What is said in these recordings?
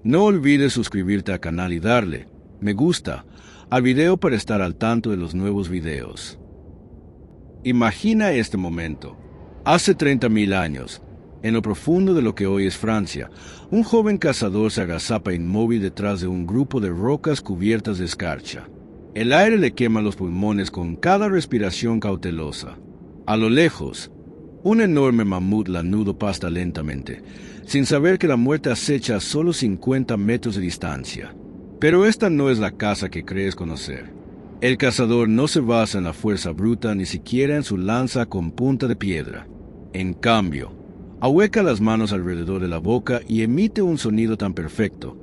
No olvides suscribirte al canal y darle me gusta al video para estar al tanto de los nuevos videos. Imagina este momento. Hace 30.000 años, en lo profundo de lo que hoy es Francia, un joven cazador se agazapa inmóvil detrás de un grupo de rocas cubiertas de escarcha. El aire le quema los pulmones con cada respiración cautelosa. A lo lejos, un enorme mamut lanudo pasta lentamente, sin saber que la muerte acecha a solo 50 metros de distancia. Pero esta no es la caza que crees conocer. El cazador no se basa en la fuerza bruta ni siquiera en su lanza con punta de piedra. En cambio, ahueca las manos alrededor de la boca y emite un sonido tan perfecto,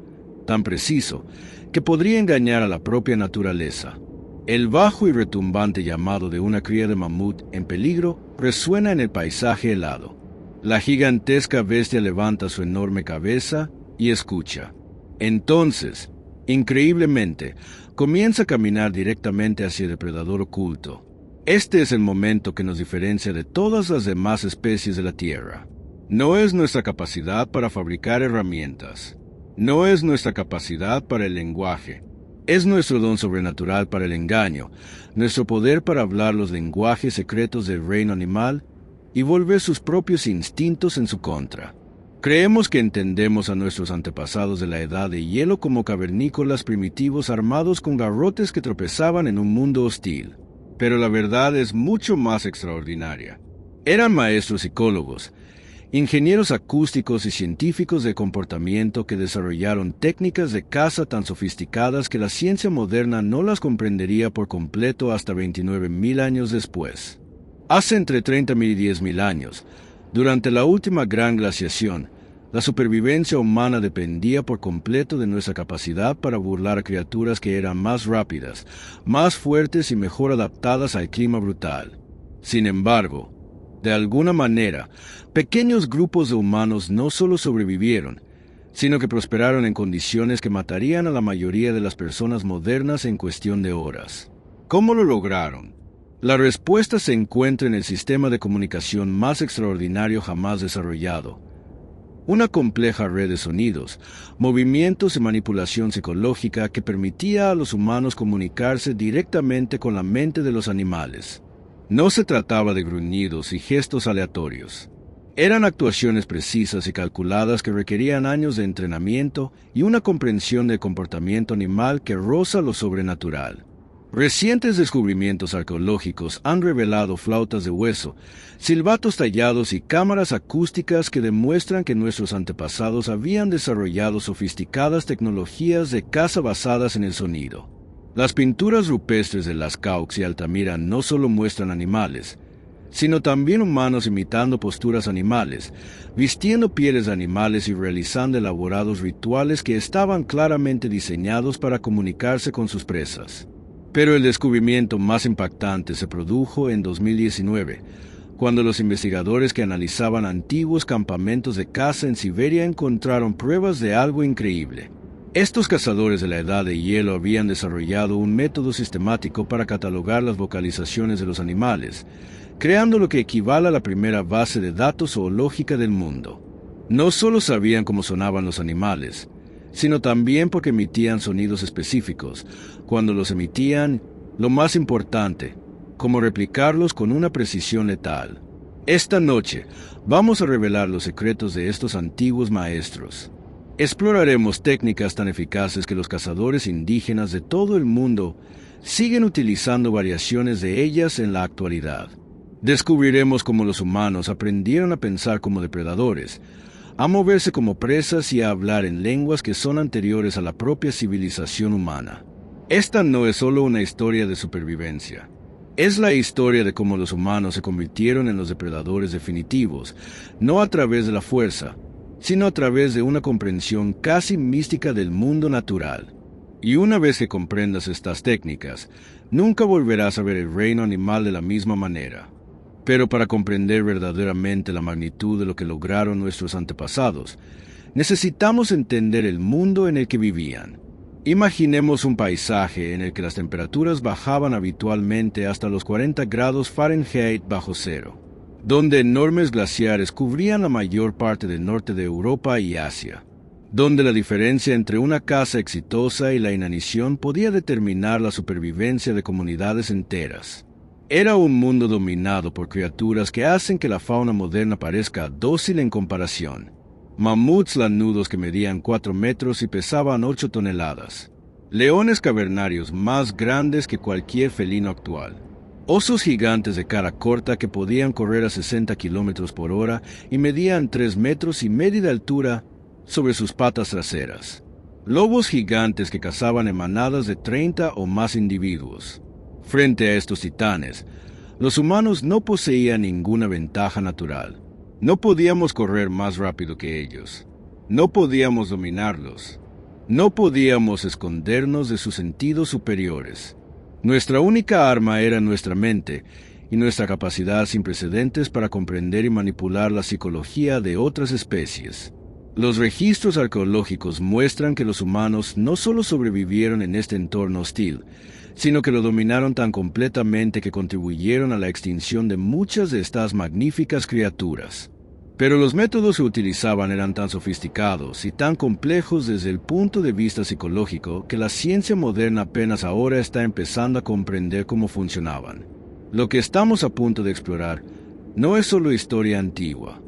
tan preciso, que podría engañar a la propia naturaleza. El bajo y retumbante llamado de una cría de mamut en peligro resuena en el paisaje helado. La gigantesca bestia levanta su enorme cabeza y escucha. Entonces, increíblemente, comienza a caminar directamente hacia el depredador oculto. Este es el momento que nos diferencia de todas las demás especies de la Tierra. No es nuestra capacidad para fabricar herramientas. No es nuestra capacidad para el lenguaje. Es nuestro don sobrenatural para el engaño, nuestro poder para hablar los lenguajes secretos del reino animal y volver sus propios instintos en su contra. Creemos que entendemos a nuestros antepasados de la edad de hielo como cavernícolas primitivos armados con garrotes que tropezaban en un mundo hostil. Pero la verdad es mucho más extraordinaria. Eran maestros psicólogos, ingenieros acústicos y científicos de comportamiento que desarrollaron técnicas de caza tan sofisticadas que la ciencia moderna no las comprendería por completo hasta 29.000 años después. Hace entre 30.000 y 10.000 años, durante la última gran glaciación, la supervivencia humana dependía por completo de nuestra capacidad para burlar a criaturas que eran más rápidas, más fuertes y mejor adaptadas al clima brutal. Sin embargo, de alguna manera, pequeños grupos de humanos no solo sobrevivieron, sino que prosperaron en condiciones que matarían a la mayoría de las personas modernas en cuestión de horas. ¿Cómo lo lograron? La respuesta se encuentra en el sistema de comunicación más extraordinario jamás desarrollado. Una compleja red de sonidos, movimientos y manipulación psicológica que permitía a los humanos comunicarse directamente con la mente de los animales. No se trataba de gruñidos y gestos aleatorios. Eran actuaciones precisas y calculadas que requerían años de entrenamiento y una comprensión del comportamiento animal que roza lo sobrenatural. Recientes descubrimientos arqueológicos han revelado flautas de hueso, silbatos tallados y cámaras acústicas que demuestran que nuestros antepasados habían desarrollado sofisticadas tecnologías de caza basadas en el sonido. Las pinturas rupestres de Lascaux y Altamira no solo muestran animales, sino también humanos imitando posturas animales, vistiendo pieles de animales y realizando elaborados rituales que estaban claramente diseñados para comunicarse con sus presas. Pero el descubrimiento más impactante se produjo en 2019, cuando los investigadores que analizaban antiguos campamentos de caza en Siberia encontraron pruebas de algo increíble. Estos cazadores de la edad de hielo habían desarrollado un método sistemático para catalogar las vocalizaciones de los animales, creando lo que equivale a la primera base de datos zoológica del mundo. No solo sabían cómo sonaban los animales, sino también porque emitían sonidos específicos. Cuando los emitían, lo más importante, cómo replicarlos con una precisión letal. Esta noche vamos a revelar los secretos de estos antiguos maestros. Exploraremos técnicas tan eficaces que los cazadores indígenas de todo el mundo siguen utilizando variaciones de ellas en la actualidad. Descubriremos cómo los humanos aprendieron a pensar como depredadores, a moverse como presas y a hablar en lenguas que son anteriores a la propia civilización humana. Esta no es solo una historia de supervivencia. Es la historia de cómo los humanos se convirtieron en los depredadores definitivos, no a través de la fuerza, sino a través de una comprensión casi mística del mundo natural. Y una vez que comprendas estas técnicas, nunca volverás a ver el reino animal de la misma manera. Pero para comprender verdaderamente la magnitud de lo que lograron nuestros antepasados, necesitamos entender el mundo en el que vivían. Imaginemos un paisaje en el que las temperaturas bajaban habitualmente hasta los 40 grados Fahrenheit bajo cero, donde enormes glaciares cubrían la mayor parte del norte de Europa y Asia, donde la diferencia entre una caza exitosa y la inanición podía determinar la supervivencia de comunidades enteras. Era un mundo dominado por criaturas que hacen que la fauna moderna parezca dócil en comparación. Mamuts lanudos que medían 4 metros y pesaban 8 toneladas. Leones cavernarios más grandes que cualquier felino actual. Osos gigantes de cara corta que podían correr a 60 kilómetros por hora y medían 3 metros y medio de altura sobre sus patas traseras. Lobos gigantes que cazaban en manadas de 30 o más individuos. Frente a estos titanes, los humanos no poseían ninguna ventaja natural. No podíamos correr más rápido que ellos. No podíamos dominarlos. No podíamos escondernos de sus sentidos superiores. Nuestra única arma era nuestra mente y nuestra capacidad sin precedentes para comprender y manipular la psicología de otras especies. Los registros arqueológicos muestran que los humanos no solo sobrevivieron en este entorno hostil, sino que lo dominaron tan completamente que contribuyeron a la extinción de muchas de estas magníficas criaturas. Pero los métodos que utilizaban eran tan sofisticados y tan complejos desde el punto de vista psicológico que la ciencia moderna apenas ahora está empezando a comprender cómo funcionaban. Lo que estamos a punto de explorar no es solo historia antigua.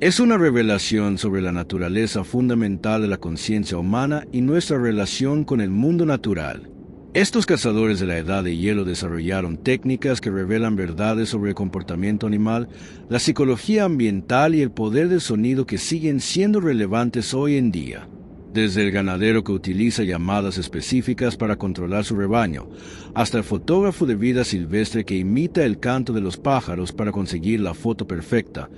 Es una revelación sobre la naturaleza fundamental de la conciencia humana y nuestra relación con el mundo natural. Estos cazadores de la Edad de Hielo desarrollaron técnicas que revelan verdades sobre el comportamiento animal, la psicología ambiental y el poder del sonido que siguen siendo relevantes hoy en día. Desde el ganadero que utiliza llamadas específicas para controlar su rebaño, hasta el fotógrafo de vida silvestre que imita el canto de los pájaros para conseguir la foto perfecta,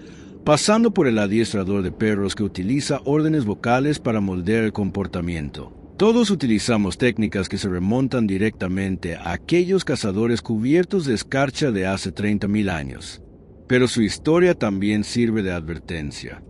pasando por el adiestrador de perros que utiliza órdenes vocales para moldear el comportamiento. Todos utilizamos técnicas que se remontan directamente a aquellos cazadores cubiertos de escarcha de hace 30.000 años. Pero su historia también sirve de advertencia.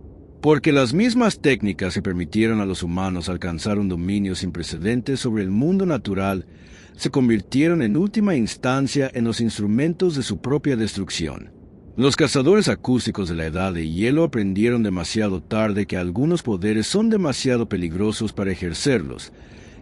Porque las mismas técnicas que permitieron a los humanos alcanzar un dominio sin precedentes sobre el mundo natural se convirtieron en última instancia en los instrumentos de su propia destrucción. Los cazadores acústicos de la Edad de Hielo aprendieron demasiado tarde que algunos poderes son demasiado peligrosos para ejercerlos,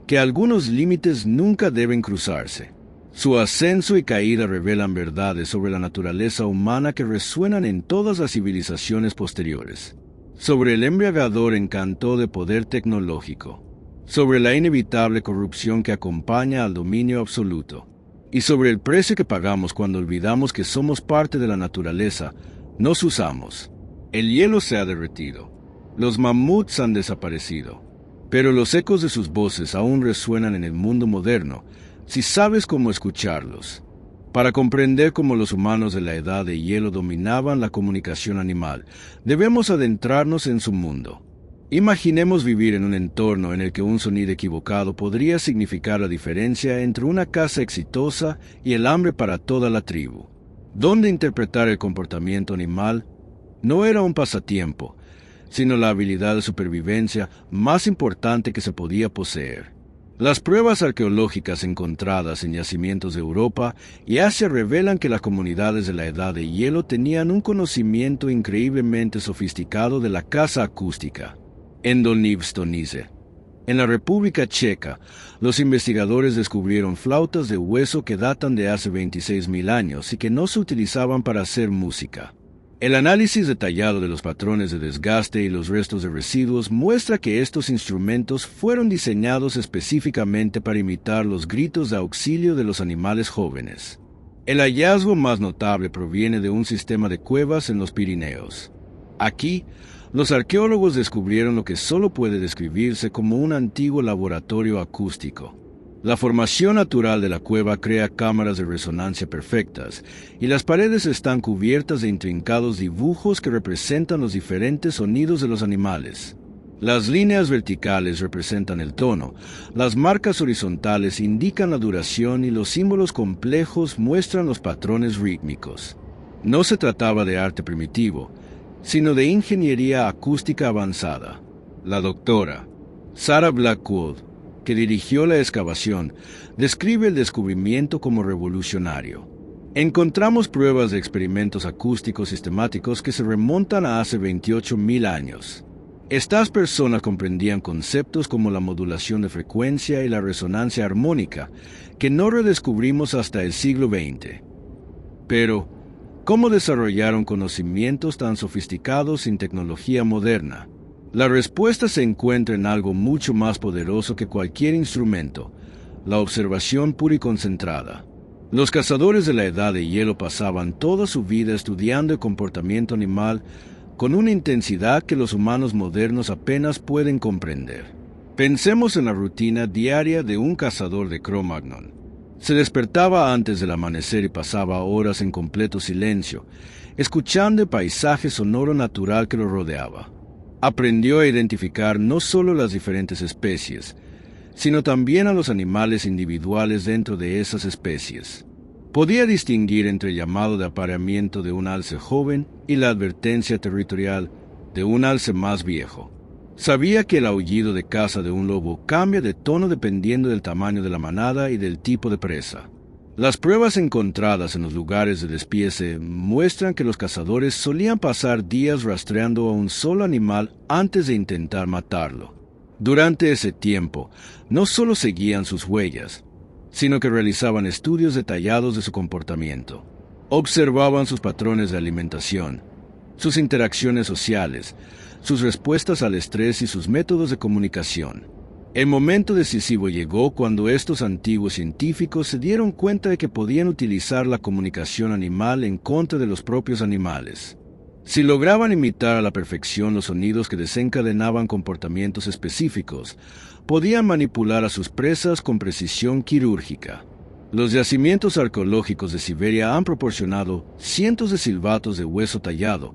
que algunos límites nunca deben cruzarse. Su ascenso y caída revelan verdades sobre la naturaleza humana que resuenan en todas las civilizaciones posteriores. Sobre el embriagador encanto de poder tecnológico, sobre la inevitable corrupción que acompaña al dominio absoluto, y sobre el precio que pagamos cuando olvidamos que somos parte de la naturaleza, nos usamos. El hielo se ha derretido. Los mamuts han desaparecido. Pero los ecos de sus voces aún resuenan en el mundo moderno, si sabes cómo escucharlos. Para comprender cómo los humanos de la Edad de Hielo dominaban la comunicación animal, debemos adentrarnos en su mundo. Imaginemos vivir en un entorno en el que un sonido equivocado podría significar la diferencia entre una caza exitosa y el hambre para toda la tribu. Donde interpretar el comportamiento animal no era un pasatiempo, sino la habilidad de supervivencia más importante que se podía poseer. Las pruebas arqueológicas encontradas en yacimientos de Europa y Asia revelan que las comunidades de la Edad de Hielo tenían un conocimiento increíblemente sofisticado de la caza acústica. En Dolnivstonice, en la República Checa, los investigadores descubrieron flautas de hueso que datan de hace 26.000 años y que no se utilizaban para hacer música. El análisis detallado de los patrones de desgaste y los restos de residuos muestra que estos instrumentos fueron diseñados específicamente para imitar los gritos de auxilio de los animales jóvenes. El hallazgo más notable proviene de un sistema de cuevas en los Pirineos. Aquí, los arqueólogos descubrieron lo que solo puede describirse como un antiguo laboratorio acústico. La formación natural de la cueva crea cámaras de resonancia perfectas, y las paredes están cubiertas de intrincados dibujos que representan los diferentes sonidos de los animales. Las líneas verticales representan el tono, las marcas horizontales indican la duración y los símbolos complejos muestran los patrones rítmicos. No se trataba de arte primitivo, sino de ingeniería acústica avanzada. La doctora Sarah Blackwood, que dirigió la excavación, describe el descubrimiento como revolucionario. Encontramos pruebas de experimentos acústicos sistemáticos que se remontan a hace 28.000 años. Estas personas comprendían conceptos como la modulación de frecuencia y la resonancia armónica, que no redescubrimos hasta el siglo XX. Pero, ¿cómo desarrollaron conocimientos tan sofisticados sin tecnología moderna? La respuesta se encuentra en algo mucho más poderoso que cualquier instrumento: la observación pura y concentrada. Los cazadores de la Edad de Hielo pasaban toda su vida estudiando el comportamiento animal con una intensidad que los humanos modernos apenas pueden comprender. Pensemos en la rutina diaria de un cazador de Cro-Magnon. Se despertaba antes del amanecer y pasaba horas en completo silencio, escuchando el paisaje sonoro natural que lo rodeaba. Aprendió a identificar no solo las diferentes especies, sino también a los animales individuales dentro de esas especies. Podía distinguir entre el llamado de apareamiento de un alce joven y la advertencia territorial de un alce más viejo. Sabía que el aullido de caza de un lobo cambia de tono dependiendo del tamaño de la manada y del tipo de presa. Las pruebas encontradas en los lugares de despiece muestran que los cazadores solían pasar días rastreando a un solo animal antes de intentar matarlo. Durante ese tiempo, no solo seguían sus huellas, sino que realizaban estudios detallados de su comportamiento. Observaban sus patrones de alimentación, sus interacciones sociales, sus respuestas al estrés y sus métodos de comunicación. El momento decisivo llegó cuando estos antiguos científicos se dieron cuenta de que podían utilizar la comunicación animal en contra de los propios animales. Si lograban imitar a la perfección los sonidos que desencadenaban comportamientos específicos, podían manipular a sus presas con precisión quirúrgica. Los yacimientos arqueológicos de Siberia han proporcionado cientos de silbatos de hueso tallado,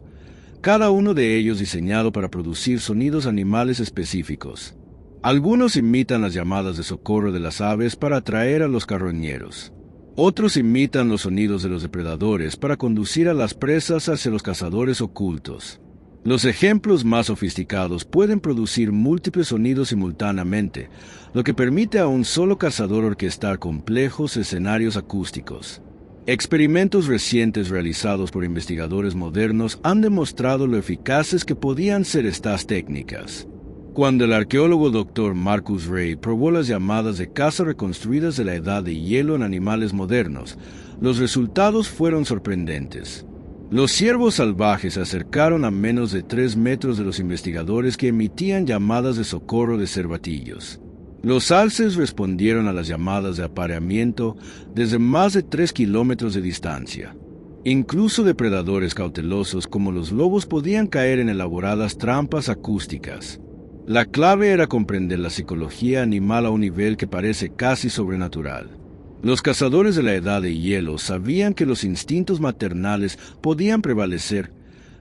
cada uno de ellos diseñado para producir sonidos animales específicos. Algunos imitan las llamadas de socorro de las aves para atraer a los carroñeros. Otros imitan los sonidos de los depredadores para conducir a las presas hacia los cazadores ocultos. Los ejemplos más sofisticados pueden producir múltiples sonidos simultáneamente, lo que permite a un solo cazador orquestar complejos escenarios acústicos. Experimentos recientes realizados por investigadores modernos han demostrado lo eficaces que podían ser estas técnicas. Cuando el arqueólogo Dr. Marcus Ray probó las llamadas de caza reconstruidas de la Edad de Hielo en animales modernos, los resultados fueron sorprendentes. Los ciervos salvajes se acercaron a menos de 3 metros de los investigadores que emitían llamadas de socorro de cervatillos. Los alces respondieron a las llamadas de apareamiento desde más de 3 kilómetros de distancia. Incluso depredadores cautelosos como los lobos podían caer en elaboradas trampas acústicas. La clave era comprender la psicología animal a un nivel que parece casi sobrenatural. Los cazadores de la Edad de Hielo sabían que los instintos maternales podían prevalecer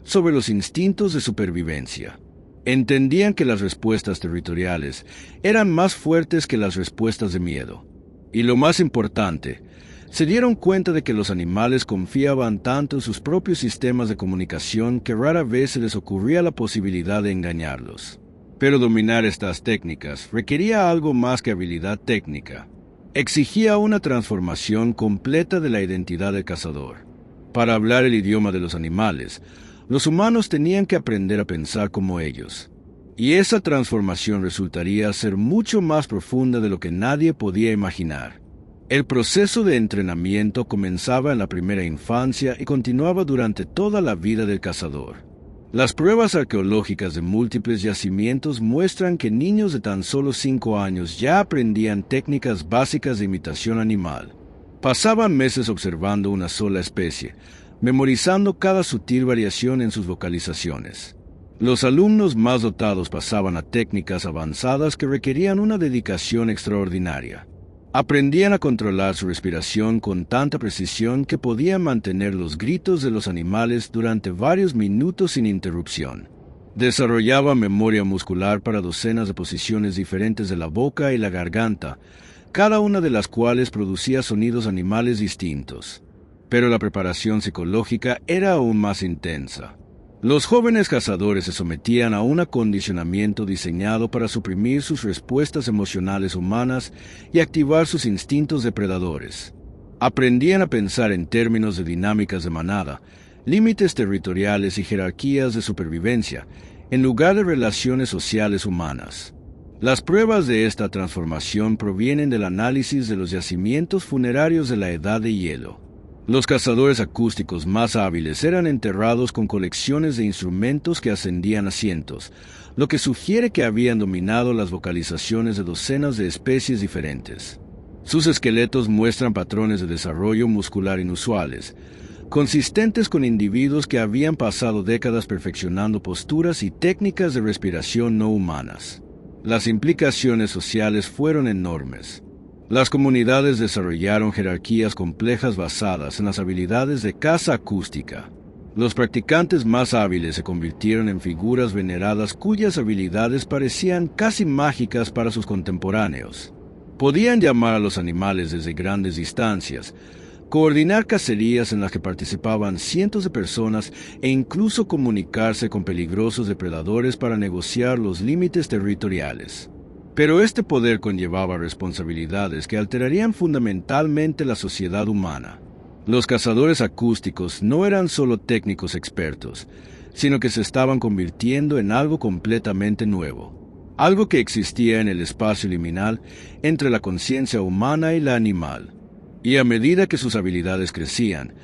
sobre los instintos de supervivencia. Entendían que las respuestas territoriales eran más fuertes que las respuestas de miedo. Y lo más importante, se dieron cuenta de que los animales confiaban tanto en sus propios sistemas de comunicación que rara vez se les ocurría la posibilidad de engañarlos. Pero dominar estas técnicas requería algo más que habilidad técnica. Exigía una transformación completa de la identidad del cazador. Para hablar el idioma de los animales, los humanos tenían que aprender a pensar como ellos. Y esa transformación resultaría ser mucho más profunda de lo que nadie podía imaginar. El proceso de entrenamiento comenzaba en la primera infancia y continuaba durante toda la vida del cazador. Las pruebas arqueológicas de múltiples yacimientos muestran que niños de tan solo 5 años ya aprendían técnicas básicas de imitación animal. Pasaban meses observando una sola especie, memorizando cada sutil variación en sus vocalizaciones. Los alumnos más dotados pasaban a técnicas avanzadas que requerían una dedicación extraordinaria. Aprendían a controlar su respiración con tanta precisión que podían mantener los gritos de los animales durante varios minutos sin interrupción. Desarrollaban memoria muscular para docenas de posiciones diferentes de la boca y la garganta, cada una de las cuales producía sonidos animales distintos. Pero la preparación psicológica era aún más intensa. Los jóvenes cazadores se sometían a un acondicionamiento diseñado para suprimir sus respuestas emocionales humanas y activar sus instintos depredadores. Aprendían a pensar en términos de dinámicas de manada, límites territoriales y jerarquías de supervivencia, en lugar de relaciones sociales humanas. Las pruebas de esta transformación provienen del análisis de los yacimientos funerarios de la Edad de Hielo. Los cazadores acústicos más hábiles eran enterrados con colecciones de instrumentos que ascendían a cientos, lo que sugiere que habían dominado las vocalizaciones de docenas de especies diferentes. Sus esqueletos muestran patrones de desarrollo muscular inusuales, consistentes con individuos que habían pasado décadas perfeccionando posturas y técnicas de respiración no humanas. Las implicaciones sociales fueron enormes. Las comunidades desarrollaron jerarquías complejas basadas en las habilidades de caza acústica. Los practicantes más hábiles se convirtieron en figuras veneradas cuyas habilidades parecían casi mágicas para sus contemporáneos. Podían llamar a los animales desde grandes distancias, coordinar cacerías en las que participaban cientos de personas e incluso comunicarse con peligrosos depredadores para negociar los límites territoriales. Pero este poder conllevaba responsabilidades que alterarían fundamentalmente la sociedad humana. Los cazadores acústicos no eran solo técnicos expertos, sino que se estaban convirtiendo en algo completamente nuevo, algo que existía en el espacio liminal entre la conciencia humana y la animal. Y a medida que sus habilidades crecían,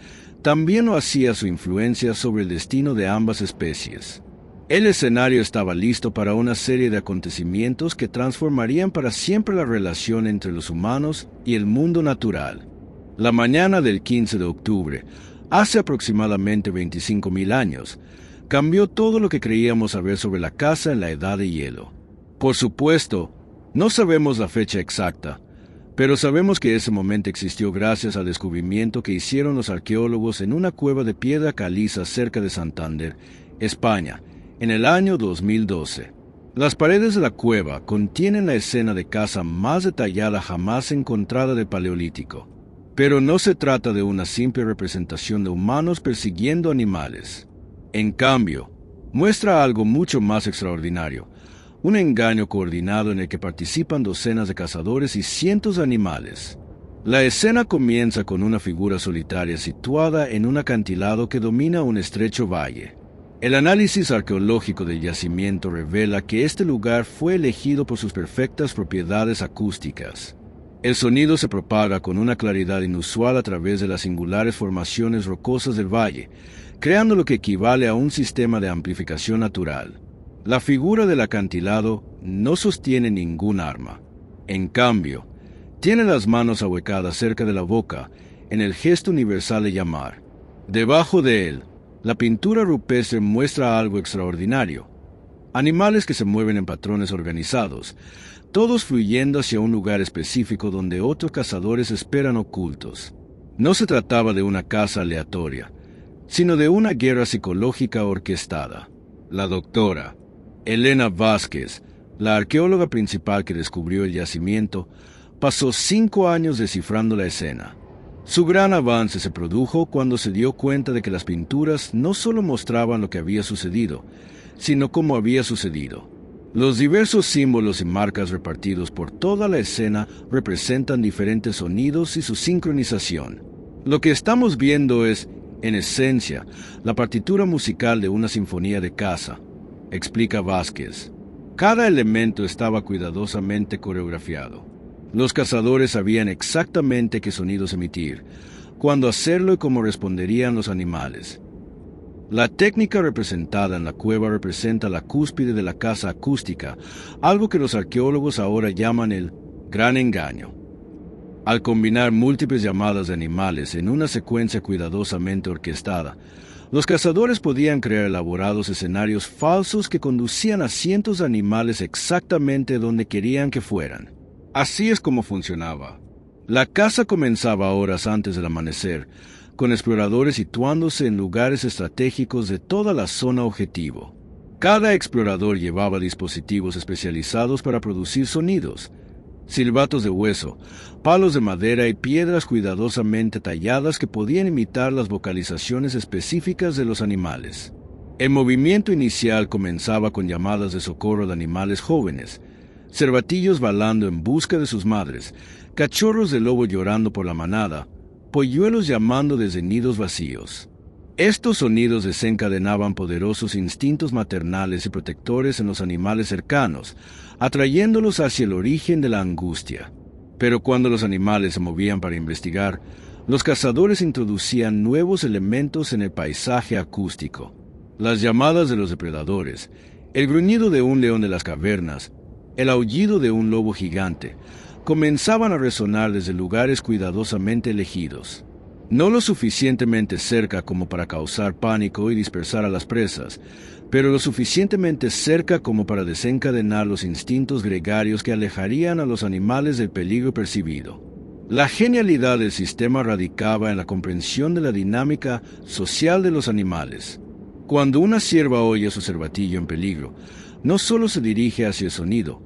también lo hacía su influencia sobre el destino de ambas especies. El escenario estaba listo para una serie de acontecimientos que transformarían para siempre la relación entre los humanos y el mundo natural. La mañana del 15 de octubre, hace aproximadamente 25.000 años, cambió todo lo que creíamos saber sobre la caza en la Edad de Hielo. Por supuesto, no sabemos la fecha exacta, pero sabemos que ese momento existió gracias al descubrimiento que hicieron los arqueólogos en una cueva de piedra caliza cerca de Santander, España, en el año 2012. Las paredes de la cueva contienen la escena de caza más detallada jamás encontrada del Paleolítico. Pero no se trata de una simple representación de humanos persiguiendo animales. En cambio, muestra algo mucho más extraordinario, un engaño coordinado en el que participan docenas de cazadores y cientos de animales. La escena comienza con una figura solitaria situada en un acantilado que domina un estrecho valle. El análisis arqueológico del yacimiento revela que este lugar fue elegido por sus perfectas propiedades acústicas. El sonido se propaga con una claridad inusual a través de las singulares formaciones rocosas del valle, creando lo que equivale a un sistema de amplificación natural. La figura del acantilado no sostiene ningún arma. En cambio, tiene las manos ahuecadas cerca de la boca, en el gesto universal de llamar. Debajo de él, la pintura rupestre muestra algo extraordinario. Animales que se mueven en patrones organizados, todos fluyendo hacia un lugar específico donde otros cazadores esperan ocultos. No se trataba de una caza aleatoria, sino de una guerra psicológica orquestada. La doctora Elena Vázquez, la arqueóloga principal que descubrió el yacimiento, pasó 5 años descifrando la escena. Su gran avance se produjo cuando se dio cuenta de que las pinturas no solo mostraban lo que había sucedido, sino cómo había sucedido. Los diversos símbolos y marcas repartidos por toda la escena representan diferentes sonidos y su sincronización. Lo que estamos viendo es, en esencia, la partitura musical de una sinfonía de caza, explica Vázquez. Cada elemento estaba cuidadosamente coreografiado. Los cazadores sabían exactamente qué sonidos emitir, cuándo hacerlo y cómo responderían los animales. La técnica representada en la cueva representa la cúspide de la caza acústica, algo que los arqueólogos ahora llaman el gran engaño. Al combinar múltiples llamadas de animales en una secuencia cuidadosamente orquestada, los cazadores podían crear elaborados escenarios falsos que conducían a cientos de animales exactamente donde querían que fueran. Así es como funcionaba. La caza comenzaba horas antes del amanecer, con exploradores situándose en lugares estratégicos de toda la zona objetivo. Cada explorador llevaba dispositivos especializados para producir sonidos, silbatos de hueso, palos de madera y piedras cuidadosamente talladas que podían imitar las vocalizaciones específicas de los animales. El movimiento inicial comenzaba con llamadas de socorro de animales jóvenes, cervatillos balando en busca de sus madres, cachorros de lobo llorando por la manada, polluelos llamando desde nidos vacíos. Estos sonidos desencadenaban poderosos instintos maternales y protectores en los animales cercanos, atrayéndolos hacia el origen de la angustia. Pero cuando los animales se movían para investigar, los cazadores introducían nuevos elementos en el paisaje acústico. Las llamadas de los depredadores, el gruñido de un león de las cavernas, el aullido de un lobo gigante, comenzaban a resonar desde lugares cuidadosamente elegidos. No lo suficientemente cerca como para causar pánico y dispersar a las presas, pero lo suficientemente cerca como para desencadenar los instintos gregarios que alejarían a los animales del peligro percibido. La genialidad del sistema radicaba en la comprensión de la dinámica social de los animales. Cuando una cierva oye a su cervatillo en peligro, no solo se dirige hacia el sonido,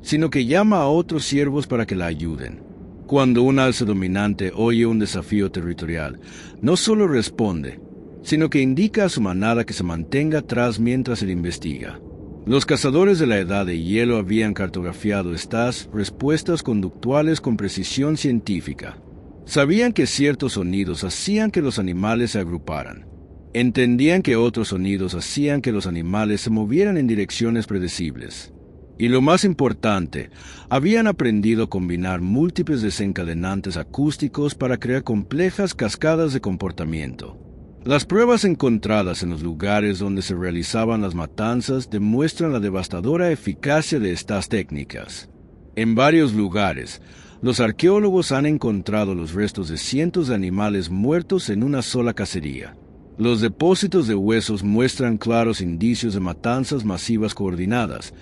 sino que llama a otros ciervos para que la ayuden. Cuando un alce dominante oye un desafío territorial, no solo responde, sino que indica a su manada que se mantenga atrás mientras él investiga. Los cazadores de la Edad de Hielo habían cartografiado estas respuestas conductuales con precisión científica. Sabían que ciertos sonidos hacían que los animales se agruparan. Entendían que otros sonidos hacían que los animales se movieran en direcciones predecibles. Y lo más importante, habían aprendido a combinar múltiples desencadenantes acústicos para crear complejas cascadas de comportamiento. Las pruebas encontradas en los lugares donde se realizaban las matanzas demuestran la devastadora eficacia de estas técnicas. En varios lugares, los arqueólogos han encontrado los restos de cientos de animales muertos en una sola cacería. Los depósitos de huesos muestran claros indicios de matanzas masivas coordinadas,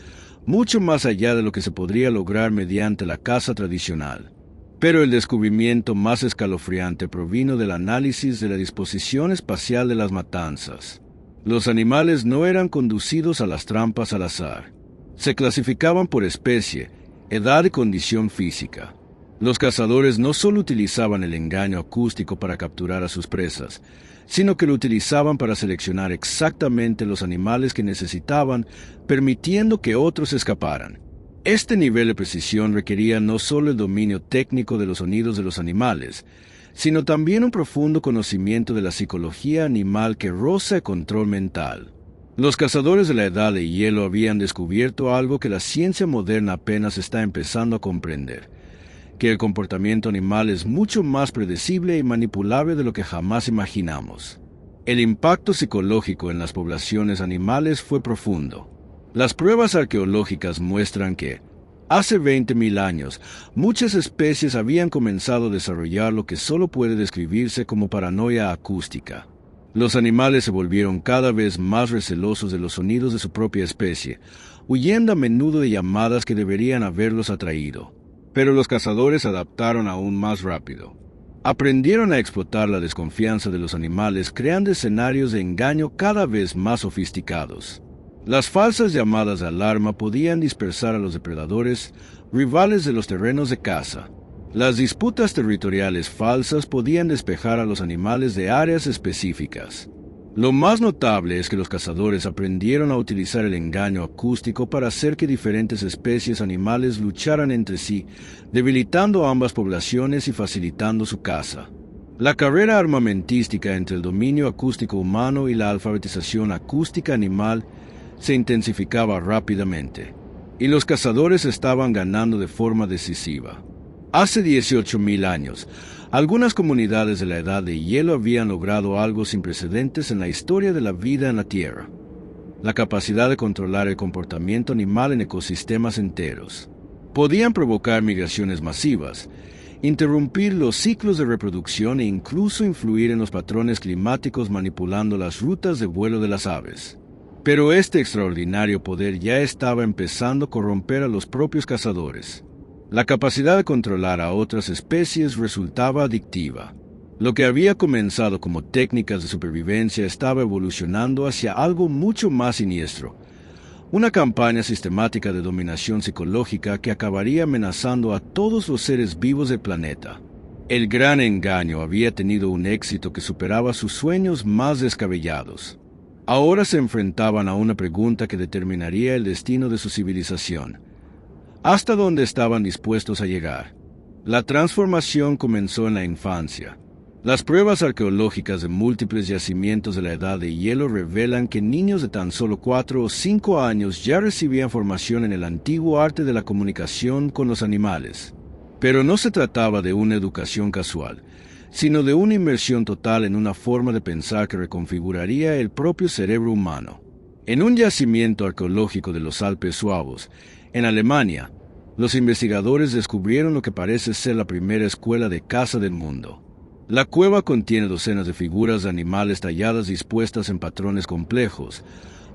mucho más allá de lo que se podría lograr mediante la caza tradicional. Pero el descubrimiento más escalofriante provino del análisis de la disposición espacial de las matanzas. Los animales no eran conducidos a las trampas al azar. Se clasificaban por especie, edad y condición física. Los cazadores no solo utilizaban el engaño acústico para capturar a sus presas, sino que lo utilizaban para seleccionar exactamente los animales que necesitaban, permitiendo que otros escaparan. Este nivel de precisión requería no solo el dominio técnico de los sonidos de los animales, sino también un profundo conocimiento de la psicología animal que roza el control mental. Los cazadores de la Edad de Hielo habían descubierto algo que la ciencia moderna apenas está empezando a comprender: que el comportamiento animal es mucho más predecible y manipulable de lo que jamás imaginamos. El impacto psicológico en las poblaciones animales fue profundo. Las pruebas arqueológicas muestran que, hace 20.000 años, muchas especies habían comenzado a desarrollar lo que solo puede describirse como paranoia acústica. Los animales se volvieron cada vez más recelosos de los sonidos de su propia especie, huyendo a menudo de llamadas que deberían haberlos atraído. Pero los cazadores se adaptaron aún más rápido. Aprendieron a explotar la desconfianza de los animales, creando escenarios de engaño cada vez más sofisticados. Las falsas llamadas de alarma podían dispersar a los depredadores, rivales de los terrenos de caza. Las disputas territoriales falsas podían despejar a los animales de áreas específicas. Lo más notable es que los cazadores aprendieron a utilizar el engaño acústico para hacer que diferentes especies animales lucharan entre sí, debilitando a ambas poblaciones y facilitando su caza. La carrera armamentística entre el dominio acústico humano y la alfabetización acústica animal se intensificaba rápidamente, y los cazadores estaban ganando de forma decisiva. Hace 18.000 años, algunas comunidades de la Edad de Hielo habían logrado algo sin precedentes en la historia de la vida en la Tierra: la capacidad de controlar el comportamiento animal en ecosistemas enteros. Podían provocar migraciones masivas, interrumpir los ciclos de reproducción e incluso influir en los patrones climáticos manipulando las rutas de vuelo de las aves. Pero este extraordinario poder ya estaba empezando a corromper a los propios cazadores. La capacidad de controlar a otras especies resultaba adictiva. Lo que había comenzado como técnicas de supervivencia estaba evolucionando hacia algo mucho más siniestro: una campaña sistemática de dominación psicológica que acabaría amenazando a todos los seres vivos del planeta. El gran engaño había tenido un éxito que superaba sus sueños más descabellados. Ahora se enfrentaban a una pregunta que determinaría el destino de su civilización: ¿hasta dónde estaban dispuestos a llegar? La transformación comenzó en la infancia. Las pruebas arqueológicas de múltiples yacimientos de la Edad de Hielo revelan que niños de tan solo 4 o 5 años ya recibían formación en el antiguo arte de la comunicación con los animales. Pero no se trataba de una educación casual, sino de una inmersión total en una forma de pensar que reconfiguraría el propio cerebro humano. En un yacimiento arqueológico de los Alpes suavos, en Alemania, los investigadores descubrieron lo que parece ser la primera escuela de caza del mundo. La cueva contiene docenas de figuras de animales talladas dispuestas en patrones complejos,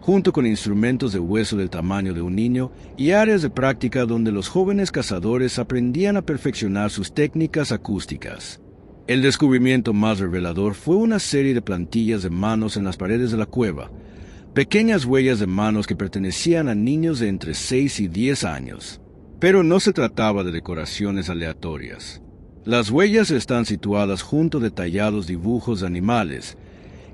junto con instrumentos de hueso del tamaño de un niño y áreas de práctica donde los jóvenes cazadores aprendían a perfeccionar sus técnicas acústicas. El descubrimiento más revelador fue una serie de plantillas de manos en las paredes de la cueva, pequeñas huellas de manos que pertenecían a niños de entre 6 y 10 años. Pero no se trataba de decoraciones aleatorias. Las huellas están situadas junto a detallados dibujos de animales,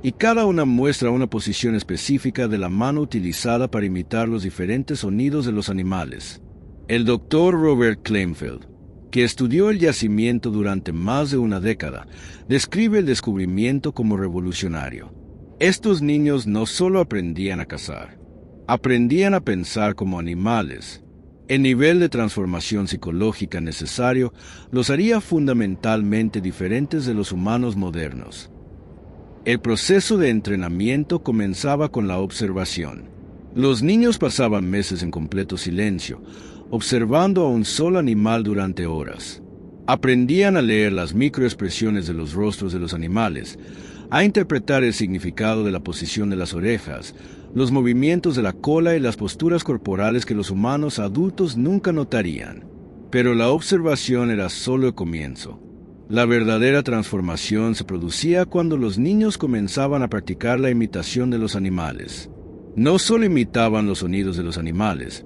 y cada una muestra una posición específica de la mano utilizada para imitar los diferentes sonidos de los animales. El doctor Robert Kleinfeld, que estudió el yacimiento durante más de una década, describe el descubrimiento como revolucionario. Estos niños no solo aprendían a cazar, aprendían a pensar como animales. El nivel de transformación psicológica necesario los haría fundamentalmente diferentes de los humanos modernos. El proceso de entrenamiento comenzaba con la observación. Los niños pasaban meses en completo silencio, observando a un solo animal durante horas. Aprendían a leer las microexpresiones de los rostros de los animales, a interpretar el significado de la posición de las orejas, los movimientos de la cola y las posturas corporales que los humanos adultos nunca notarían. Pero la observación era solo el comienzo. La verdadera transformación se producía cuando los niños comenzaban a practicar la imitación de los animales. No solo imitaban los sonidos de los animales,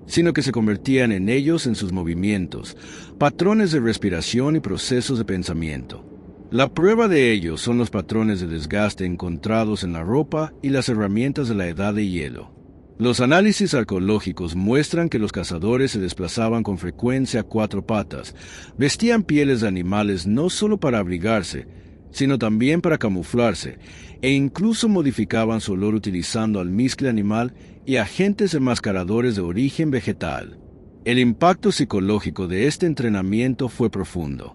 sino que se convertían en ellos en sus movimientos, patrones de respiración y procesos de pensamiento. La prueba de ello son los patrones de desgaste encontrados en la ropa y las herramientas de la Edad de Hielo. Los análisis arqueológicos muestran que los cazadores se desplazaban con frecuencia a 4 patas, vestían pieles de animales no solo para abrigarse, sino también para camuflarse, e incluso modificaban su olor utilizando almizcle animal y agentes enmascaradores de origen vegetal. El impacto psicológico de este entrenamiento fue profundo.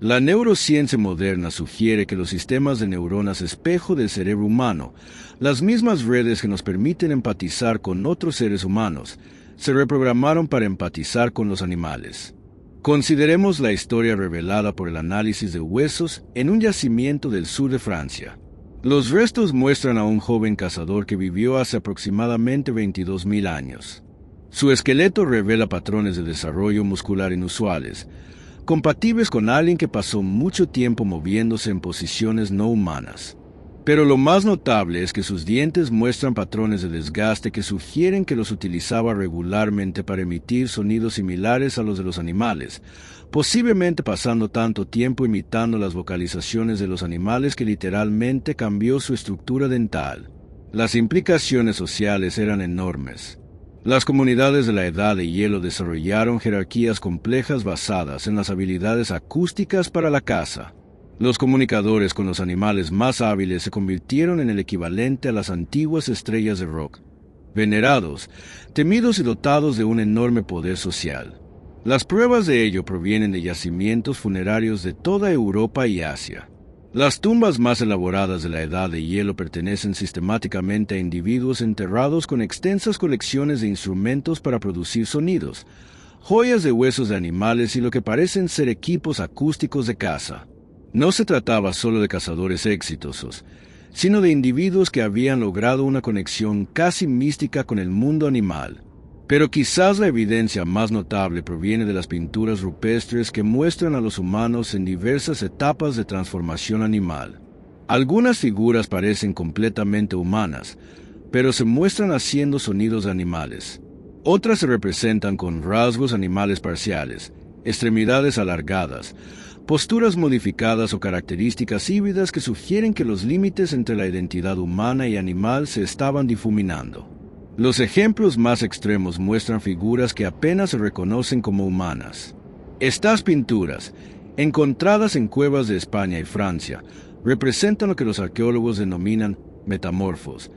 La neurociencia moderna sugiere que los sistemas de neuronas espejo del cerebro humano, las mismas redes que nos permiten empatizar con otros seres humanos, se reprogramaron para empatizar con los animales. Consideremos la historia revelada por el análisis de huesos en un yacimiento del sur de Francia. Los restos muestran a un joven cazador que vivió hace aproximadamente 22.000 años. Su esqueleto revela patrones de desarrollo muscular inusuales, compatibles con alguien que pasó mucho tiempo moviéndose en posiciones no humanas. Pero lo más notable es que sus dientes muestran patrones de desgaste que sugieren que los utilizaba regularmente para emitir sonidos similares a los de los animales, posiblemente pasando tanto tiempo imitando las vocalizaciones de los animales que literalmente cambió su estructura dental. Las implicaciones sociales eran enormes. Las comunidades de la Edad de Hielo desarrollaron jerarquías complejas basadas en las habilidades acústicas para la caza. Los comunicadores con los animales más hábiles se convirtieron en el equivalente a las antiguas estrellas de rock, venerados, temidos y dotados de un enorme poder social. Las pruebas de ello provienen de yacimientos funerarios de toda Europa y Asia. Las tumbas más elaboradas de la Edad de Hielo pertenecen sistemáticamente a individuos enterrados con extensas colecciones de instrumentos para producir sonidos, joyas de huesos de animales y lo que parecen ser equipos acústicos de caza. No se trataba solo de cazadores exitosos, sino de individuos que habían logrado una conexión casi mística con el mundo animal. Pero quizás la evidencia más notable proviene de las pinturas rupestres que muestran a los humanos en diversas etapas de transformación animal. Algunas figuras parecen completamente humanas, pero se muestran haciendo sonidos de animales. Otras se representan con rasgos animales parciales, extremidades alargadas, posturas modificadas o características híbridas que sugieren que los límites entre la identidad humana y animal se estaban difuminando. Los ejemplos más extremos muestran figuras que apenas se reconocen como humanas. Estas pinturas, encontradas en cuevas de España y Francia, representan lo que los arqueólogos denominan metamorfos,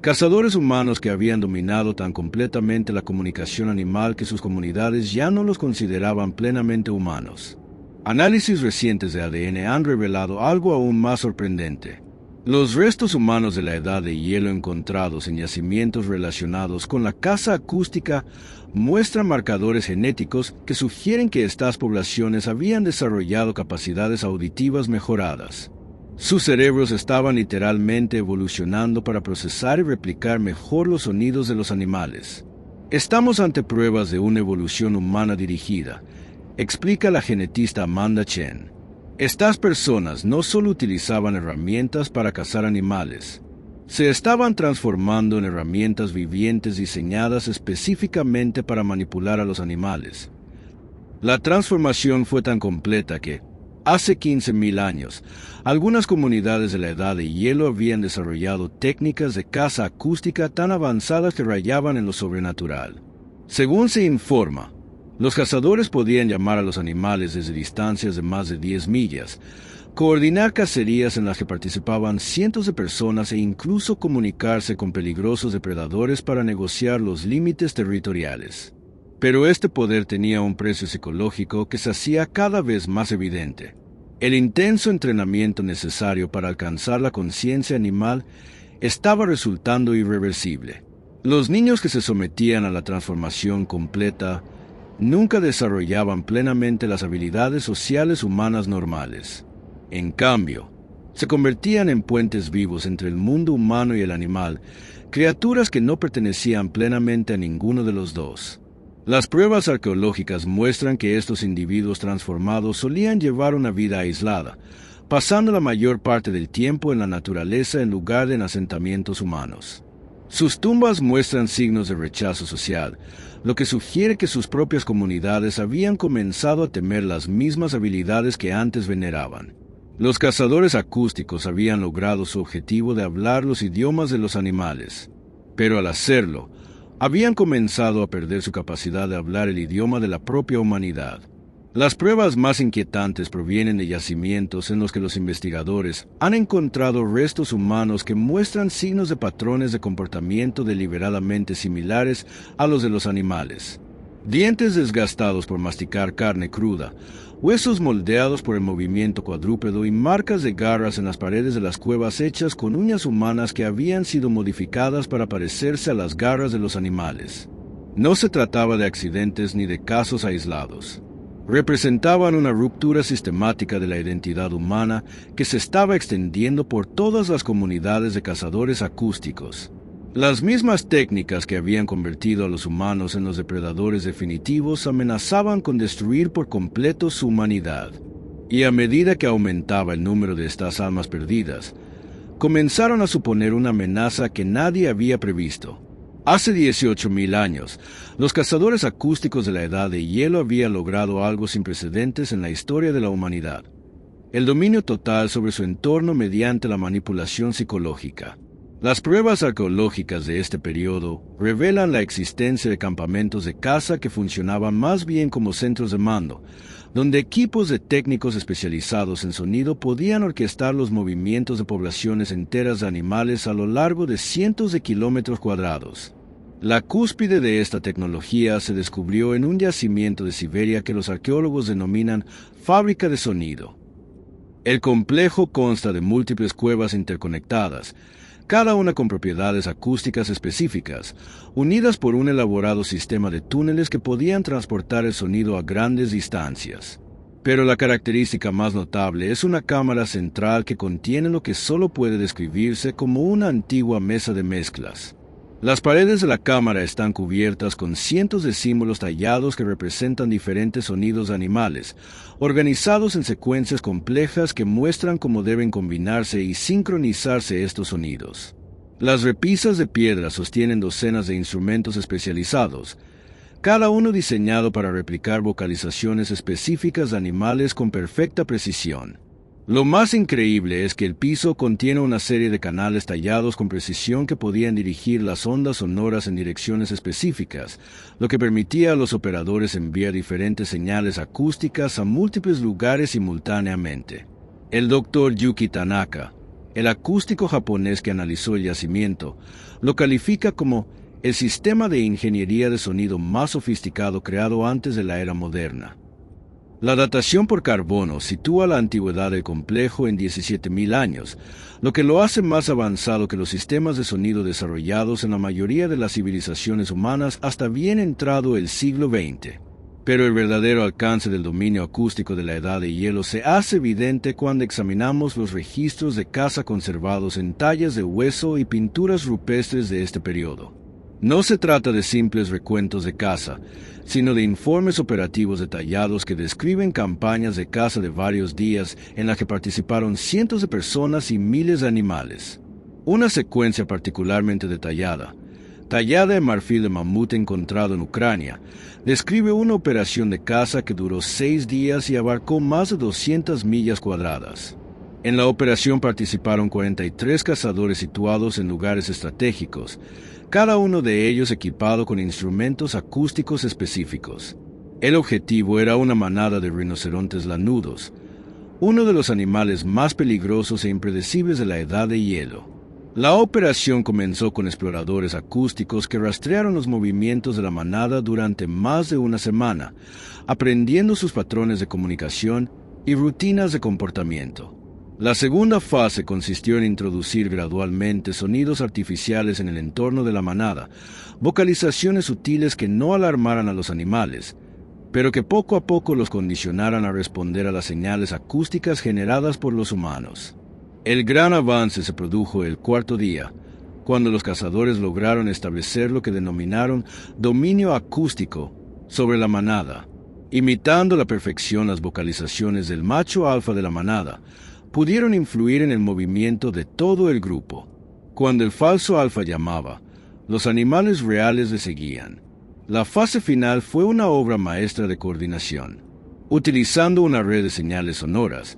cazadores humanos que habían dominado tan completamente la comunicación animal que sus comunidades ya no los consideraban plenamente humanos. Análisis recientes de ADN han revelado algo aún más sorprendente. Los restos humanos de la edad de hielo encontrados en yacimientos relacionados con la caza acústica muestran marcadores genéticos que sugieren que estas poblaciones habían desarrollado capacidades auditivas mejoradas. Sus cerebros estaban literalmente evolucionando para procesar y replicar mejor los sonidos de los animales. Estamos ante pruebas de una evolución humana dirigida, explica la genetista Amanda Chen. Estas personas no solo utilizaban herramientas para cazar animales, se estaban transformando en herramientas vivientes diseñadas específicamente para manipular a los animales. La transformación fue tan completa que, hace 15.000 años, algunas comunidades de la Edad de Hielo habían desarrollado técnicas de caza acústica tan avanzadas que rayaban en lo sobrenatural. Según se informa, los cazadores podían llamar a los animales desde distancias de más de 10 millas, coordinar cacerías en las que participaban cientos de personas e incluso comunicarse con peligrosos depredadores para negociar los límites territoriales. Pero este poder tenía un precio psicológico que se hacía cada vez más evidente. El intenso entrenamiento necesario para alcanzar la conciencia animal estaba resultando irreversible. Los niños que se sometían a la transformación completa nunca desarrollaban plenamente las habilidades sociales humanas normales. En cambio, se convertían en puentes vivos entre el mundo humano y el animal, criaturas que no pertenecían plenamente a ninguno de los dos. Las pruebas arqueológicas muestran que estos individuos transformados solían llevar una vida aislada, pasando la mayor parte del tiempo en la naturaleza en lugar de en asentamientos humanos. Sus tumbas muestran signos de rechazo social, lo que sugiere que sus propias comunidades habían comenzado a temer las mismas habilidades que antes veneraban. Los cazadores acústicos habían logrado su objetivo de hablar los idiomas de los animales, pero al hacerlo, habían comenzado a perder su capacidad de hablar el idioma de la propia humanidad. Las pruebas más inquietantes provienen de yacimientos en los que los investigadores han encontrado restos humanos que muestran signos de patrones de comportamiento deliberadamente similares a los de los animales. Dientes desgastados por masticar carne cruda, huesos moldeados por el movimiento cuadrúpedo y marcas de garras en las paredes de las cuevas hechas con uñas humanas que habían sido modificadas para parecerse a las garras de los animales. No se trataba de accidentes ni de casos aislados. Representaban una ruptura sistemática de la identidad humana que se estaba extendiendo por todas las comunidades de cazadores acústicos. Las mismas técnicas que habían convertido a los humanos en los depredadores definitivos amenazaban con destruir por completo su humanidad. Y a medida que aumentaba el número de estas almas perdidas, comenzaron a suponer una amenaza que nadie había previsto. Hace 18.000 años, los cazadores acústicos de la Edad de Hielo habían logrado algo sin precedentes en la historia de la humanidad: el dominio total sobre su entorno mediante la manipulación psicológica. Las pruebas arqueológicas de este periodo revelan la existencia de campamentos de caza que funcionaban más bien como centros de mando, donde equipos de técnicos especializados en sonido podían orquestar los movimientos de poblaciones enteras de animales a lo largo de cientos de kilómetros cuadrados. La cúspide de esta tecnología se descubrió en un yacimiento de Siberia que los arqueólogos denominan fábrica de sonido. El complejo consta de múltiples cuevas interconectadas, cada una con propiedades acústicas específicas, unidas por un elaborado sistema de túneles que podían transportar el sonido a grandes distancias. Pero la característica más notable es una cámara central que contiene lo que solo puede describirse como una antigua mesa de mezclas. Las paredes de la cámara están cubiertas con cientos de símbolos tallados que representan diferentes sonidos de animales, organizados en secuencias complejas que muestran cómo deben combinarse y sincronizarse estos sonidos. Las repisas de piedra sostienen docenas de instrumentos especializados, cada uno diseñado para replicar vocalizaciones específicas de animales con perfecta precisión. Lo más increíble es que el piso contiene una serie de canales tallados con precisión que podían dirigir las ondas sonoras en direcciones específicas, lo que permitía a los operadores enviar diferentes señales acústicas a múltiples lugares simultáneamente. El Dr. Yuki Tanaka, el acústico japonés que analizó el yacimiento, lo califica como el sistema de ingeniería de sonido más sofisticado creado antes de la era moderna. La datación por carbono sitúa la antigüedad del complejo en 17.000 años, lo que lo hace más avanzado que los sistemas de sonido desarrollados en la mayoría de las civilizaciones humanas hasta bien entrado el siglo XX. Pero el verdadero alcance del dominio acústico de la Edad de Hielo se hace evidente cuando examinamos los registros de caza conservados en tallas de hueso y pinturas rupestres de este periodo. No se trata de simples recuentos de caza, sino de informes operativos detallados que describen campañas de caza de varios días en las que participaron cientos de personas y miles de animales. Una secuencia particularmente detallada, tallada en marfil de mamut encontrado en Ucrania, describe una operación de caza que duró 6 días y abarcó más de 200 millas cuadradas. En la operación participaron 43 cazadores situados en lugares estratégicos, cada uno de ellos equipado con instrumentos acústicos específicos. El objetivo era una manada de rinocerontes lanudos, uno de los animales más peligrosos e impredecibles de la Edad de Hielo. La operación comenzó con exploradores acústicos que rastrearon los movimientos de la manada durante más de una semana, aprendiendo sus patrones de comunicación y rutinas de comportamiento. La segunda fase consistió en introducir gradualmente sonidos artificiales en el entorno de la manada, vocalizaciones sutiles que no alarmaran a los animales, pero que poco a poco los condicionaran a responder a las señales acústicas generadas por los humanos. El gran avance se produjo el cuarto día, cuando los cazadores lograron establecer lo que denominaron dominio acústico sobre la manada. Imitando a la perfección las vocalizaciones del macho alfa de la manada, pudieron influir en el movimiento de todo el grupo. Cuando el falso alfa llamaba, los animales reales le seguían. La fase final fue una obra maestra de coordinación. Utilizando una red de señales sonoras,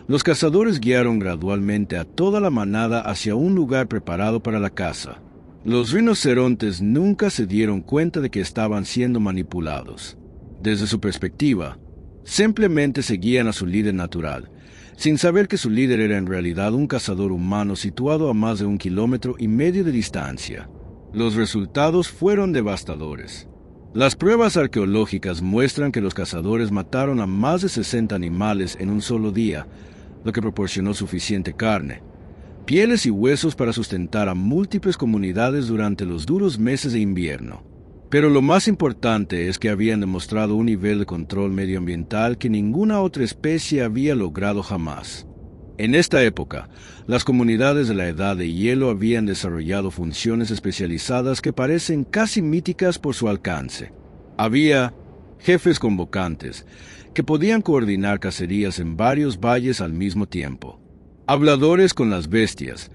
los cazadores guiaron gradualmente a toda la manada hacia un lugar preparado para la caza. Los rinocerontes nunca se dieron cuenta de que estaban siendo manipulados. Desde su perspectiva, simplemente seguían a su líder natural, sin saber que su líder era en realidad un cazador humano situado a más de 1,5 kilómetros de distancia. Los resultados fueron devastadores. Las pruebas arqueológicas muestran que los cazadores mataron a más de 60 animales en un solo día, lo que proporcionó suficiente carne, pieles y huesos para sustentar a múltiples comunidades durante los duros meses de invierno. Pero lo más importante es que habían demostrado un nivel de control medioambiental que ninguna otra especie había logrado jamás. En esta época, las comunidades de la Edad de Hielo habían desarrollado funciones especializadas que parecen casi míticas por su alcance. Había jefes convocantes que podían coordinar cacerías en varios valles al mismo tiempo, habladores con las bestias,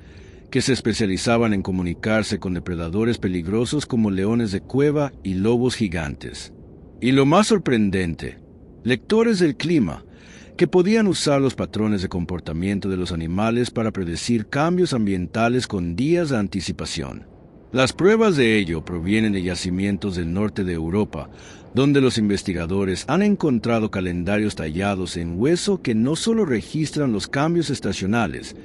que se especializaban en comunicarse con depredadores peligrosos como leones de cueva y lobos gigantes. Y lo más sorprendente, lectores del clima, que podían usar los patrones de comportamiento de los animales para predecir cambios ambientales con días de anticipación. Las pruebas de ello provienen de yacimientos del norte de Europa, donde los investigadores han encontrado calendarios tallados en hueso que no solo registran los cambios estacionales,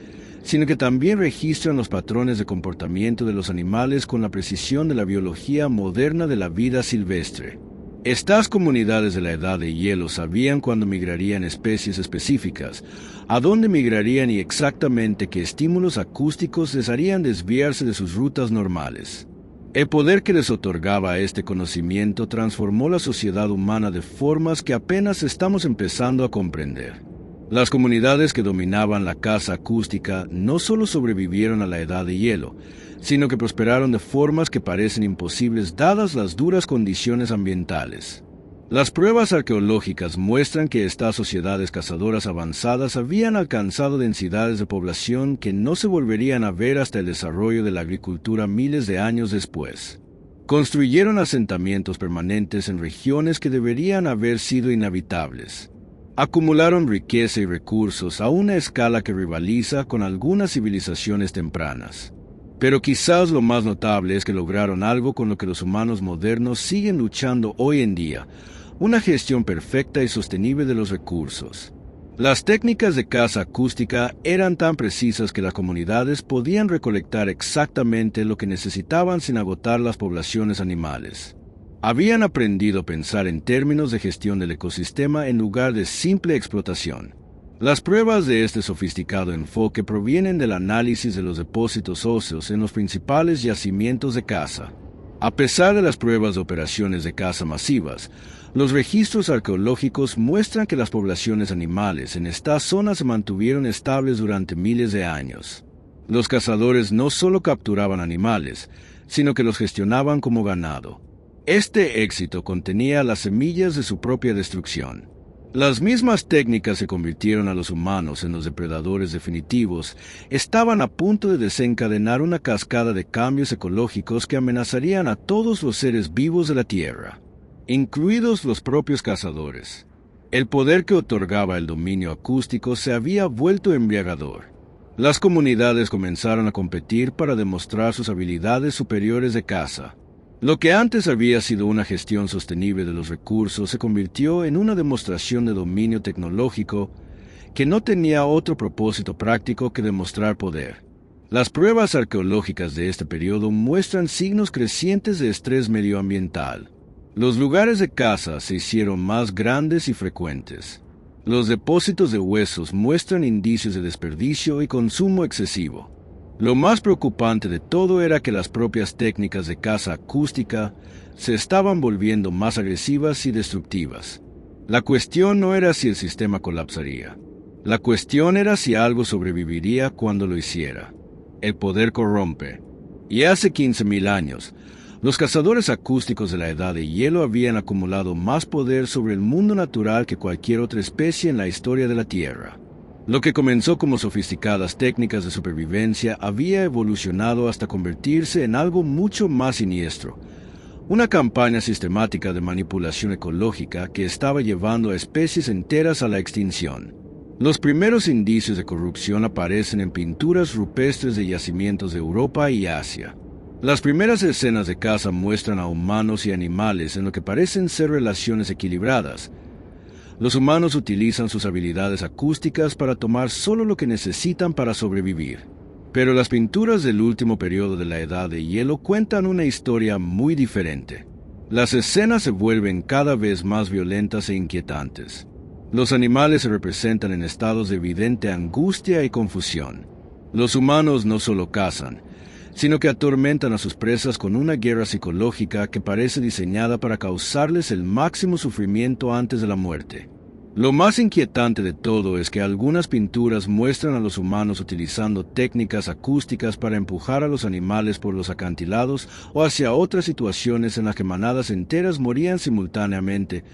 sino que también registran los patrones de comportamiento de los animales con la precisión de la biología moderna de la vida silvestre. Estas comunidades de la Edad de Hielo sabían cuándo migrarían especies específicas, a dónde migrarían y exactamente qué estímulos acústicos les harían desviarse de sus rutas normales. El poder que les otorgaba este conocimiento transformó la sociedad humana de formas que apenas estamos empezando a comprender. Las comunidades que dominaban la caza acústica no solo sobrevivieron a la Edad de Hielo, sino que prosperaron de formas que parecen imposibles dadas las duras condiciones ambientales. Las pruebas arqueológicas muestran que estas sociedades cazadoras avanzadas habían alcanzado densidades de población que no se volverían a ver hasta el desarrollo de la agricultura miles de años después. Construyeron asentamientos permanentes en regiones que deberían haber sido inhabitables. Acumularon riqueza y recursos a una escala que rivaliza con algunas civilizaciones tempranas. Pero quizás lo más notable es que lograron algo con lo que los humanos modernos siguen luchando hoy en día: una gestión perfecta y sostenible de los recursos. Las técnicas de caza acústica eran tan precisas que las comunidades podían recolectar exactamente lo que necesitaban sin agotar las poblaciones animales. Habían aprendido a pensar en términos de gestión del ecosistema en lugar de simple explotación. Las pruebas de este sofisticado enfoque provienen del análisis de los depósitos óseos en los principales yacimientos de caza. A pesar de las pruebas de operaciones de caza masivas, los registros arqueológicos muestran que las poblaciones animales en estas zonas se mantuvieron estables durante miles de años. Los cazadores no solo capturaban animales, sino que los gestionaban como ganado. Este éxito contenía las semillas de su propia destrucción. Las mismas técnicas que convirtieron a los humanos en los depredadores definitivos estaban a punto de desencadenar una cascada de cambios ecológicos que amenazarían a todos los seres vivos de la Tierra, incluidos los propios cazadores. El poder que otorgaba el dominio acústico se había vuelto embriagador. Las comunidades comenzaron a competir para demostrar sus habilidades superiores de caza. Lo que antes había sido una gestión sostenible de los recursos se convirtió en una demostración de dominio tecnológico que no tenía otro propósito práctico que demostrar poder. Las pruebas arqueológicas de este periodo muestran signos crecientes de estrés medioambiental. Los lugares de caza se hicieron más grandes y frecuentes. Los depósitos de huesos muestran indicios de desperdicio y consumo excesivo. Lo más preocupante de todo era que las propias técnicas de caza acústica se estaban volviendo más agresivas y destructivas. La cuestión no era si el sistema colapsaría. La cuestión era si algo sobreviviría cuando lo hiciera. El poder corrompe. Y hace 15.000 años, los cazadores acústicos de la Edad de Hielo habían acumulado más poder sobre el mundo natural que cualquier otra especie en la historia de la Tierra. Lo que comenzó como sofisticadas técnicas de supervivencia había evolucionado hasta convertirse en algo mucho más siniestro: una campaña sistemática de manipulación ecológica que estaba llevando a especies enteras a la extinción. Los primeros indicios de corrupción aparecen en pinturas rupestres de yacimientos de Europa y Asia. Las primeras escenas de caza muestran a humanos y animales en lo que parecen ser relaciones equilibradas. Los humanos utilizan sus habilidades acústicas para tomar solo lo que necesitan para sobrevivir. Pero las pinturas del último periodo de la Edad de Hielo cuentan una historia muy diferente. Las escenas se vuelven cada vez más violentas e inquietantes. Los animales se representan en estados de evidente angustia y confusión. Los humanos no solo cazan, sino que atormentan a sus presas con una guerra psicológica que parece diseñada para causarles el máximo sufrimiento antes de la muerte. Lo más inquietante de todo es que algunas pinturas muestran a los humanos utilizando técnicas acústicas para empujar a los animales por los acantilados o hacia otras situaciones en las que manadas enteras morían simultáneamente,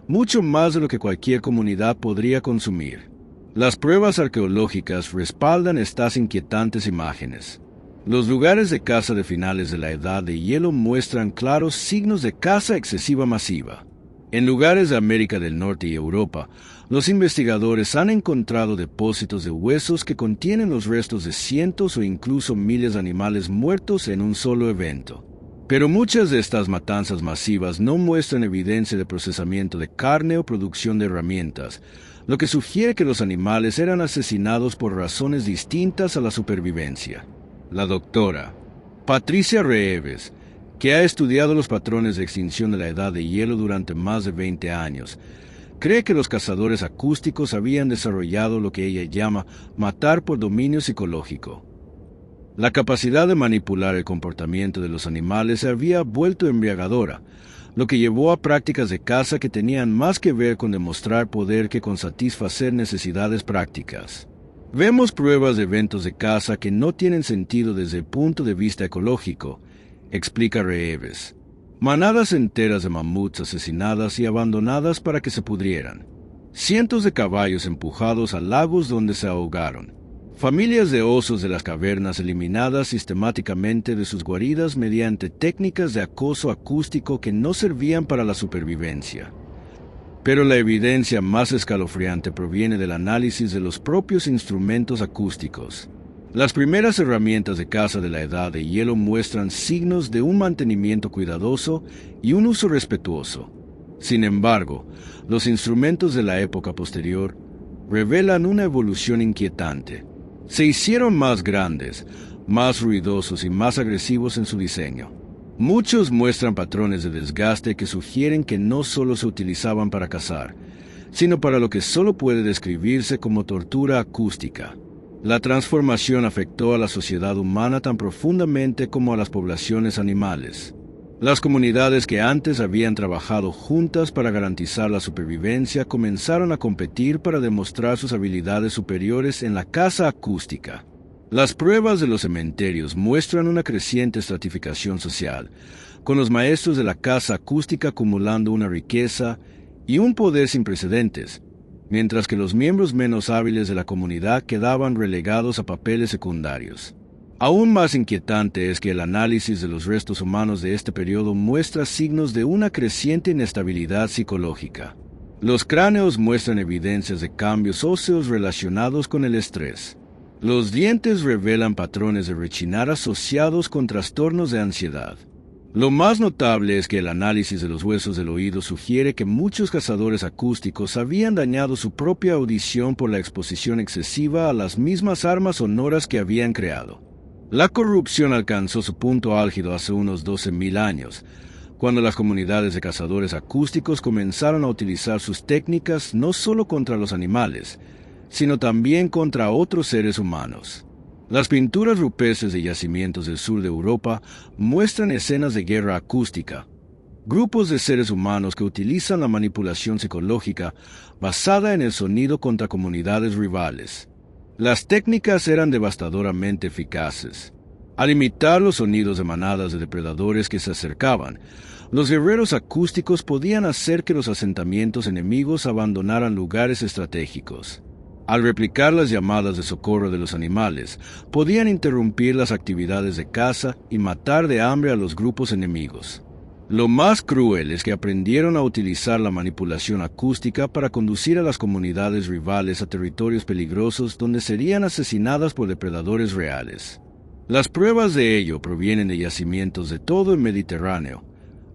mucho más de lo que cualquier comunidad podría consumir. Las pruebas arqueológicas respaldan estas inquietantes imágenes. Los lugares de caza de finales de la Edad de Hielo muestran claros signos de caza excesiva masiva. En lugares de América del Norte y Europa, los investigadores han encontrado depósitos de huesos que contienen los restos de cientos o incluso miles de animales muertos en un solo evento. Pero muchas de estas matanzas masivas no muestran evidencia de procesamiento de carne o producción de herramientas, lo que sugiere que los animales eran asesinados por razones distintas a la supervivencia. La doctora Patricia Reeves, que ha estudiado los patrones de extinción de la Edad de Hielo durante más de 20 años, cree que los cazadores acústicos habían desarrollado lo que ella llama matar por dominio psicológico. La capacidad de manipular el comportamiento de los animales se había vuelto embriagadora, lo que llevó a prácticas de caza que tenían más que ver con demostrar poder que con satisfacer necesidades prácticas. Vemos pruebas de eventos de caza que no tienen sentido desde el punto de vista ecológico, explica Reeves. Manadas enteras de mamuts asesinadas y abandonadas para que se pudrieran. Cientos de caballos empujados a lagos donde se ahogaron. Familias de osos de las cavernas eliminadas sistemáticamente de sus guaridas mediante técnicas de acoso acústico que no servían para la supervivencia. Pero la evidencia más escalofriante proviene del análisis de los propios instrumentos acústicos. Las primeras herramientas de caza de la Edad de Hielo muestran signos de un mantenimiento cuidadoso y un uso respetuoso. Sin embargo, los instrumentos de la época posterior revelan una evolución inquietante. Se hicieron más grandes, más ruidosos y más agresivos en su diseño. Muchos muestran patrones de desgaste que sugieren que no solo se utilizaban para cazar, sino para lo que solo puede describirse como tortura acústica. La transformación afectó a la sociedad humana tan profundamente como a las poblaciones animales. Las comunidades que antes habían trabajado juntas para garantizar la supervivencia comenzaron a competir para demostrar sus habilidades superiores en la caza acústica. Las pruebas de los cementerios muestran una creciente estratificación social, con los maestros de la caza acústica acumulando una riqueza y un poder sin precedentes, mientras que los miembros menos hábiles de la comunidad quedaban relegados a papeles secundarios. Aún más inquietante es que el análisis de los restos humanos de este periodo muestra signos de una creciente inestabilidad psicológica. Los cráneos muestran evidencias de cambios óseos relacionados con el estrés. Los dientes revelan patrones de rechinar asociados con trastornos de ansiedad. Lo más notable es que el análisis de los huesos del oído sugiere que muchos cazadores acústicos habían dañado su propia audición por la exposición excesiva a las mismas armas sonoras que habían creado. La corrupción alcanzó su punto álgido hace unos 12.000 años, cuando las comunidades de cazadores acústicos comenzaron a utilizar sus técnicas no solo contra los animales, sino también contra otros seres humanos. Las pinturas rupestres de yacimientos del sur de Europa muestran escenas de guerra acústica, grupos de seres humanos que utilizan la manipulación psicológica basada en el sonido contra comunidades rivales. Las técnicas eran devastadoramente eficaces. Al imitar los sonidos de manadas de depredadores que se acercaban, los guerreros acústicos podían hacer que los asentamientos enemigos abandonaran lugares estratégicos. Al replicar las llamadas de socorro de los animales, podían interrumpir las actividades de caza y matar de hambre a los grupos enemigos. Lo más cruel es que aprendieron a utilizar la manipulación acústica para conducir a las comunidades rivales a territorios peligrosos donde serían asesinadas por depredadores reales. Las pruebas de ello provienen de yacimientos de todo el Mediterráneo,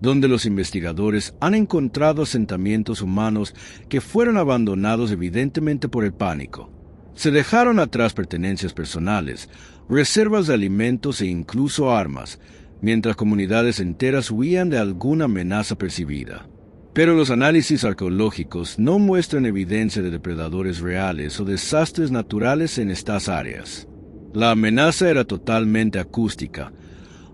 donde los investigadores han encontrado asentamientos humanos que fueron abandonados evidentemente por el pánico. Se dejaron atrás pertenencias personales, reservas de alimentos e incluso armas, mientras comunidades enteras huían de alguna amenaza percibida. Pero los análisis arqueológicos no muestran evidencia de depredadores reales o desastres naturales en estas áreas. La amenaza era totalmente acústica,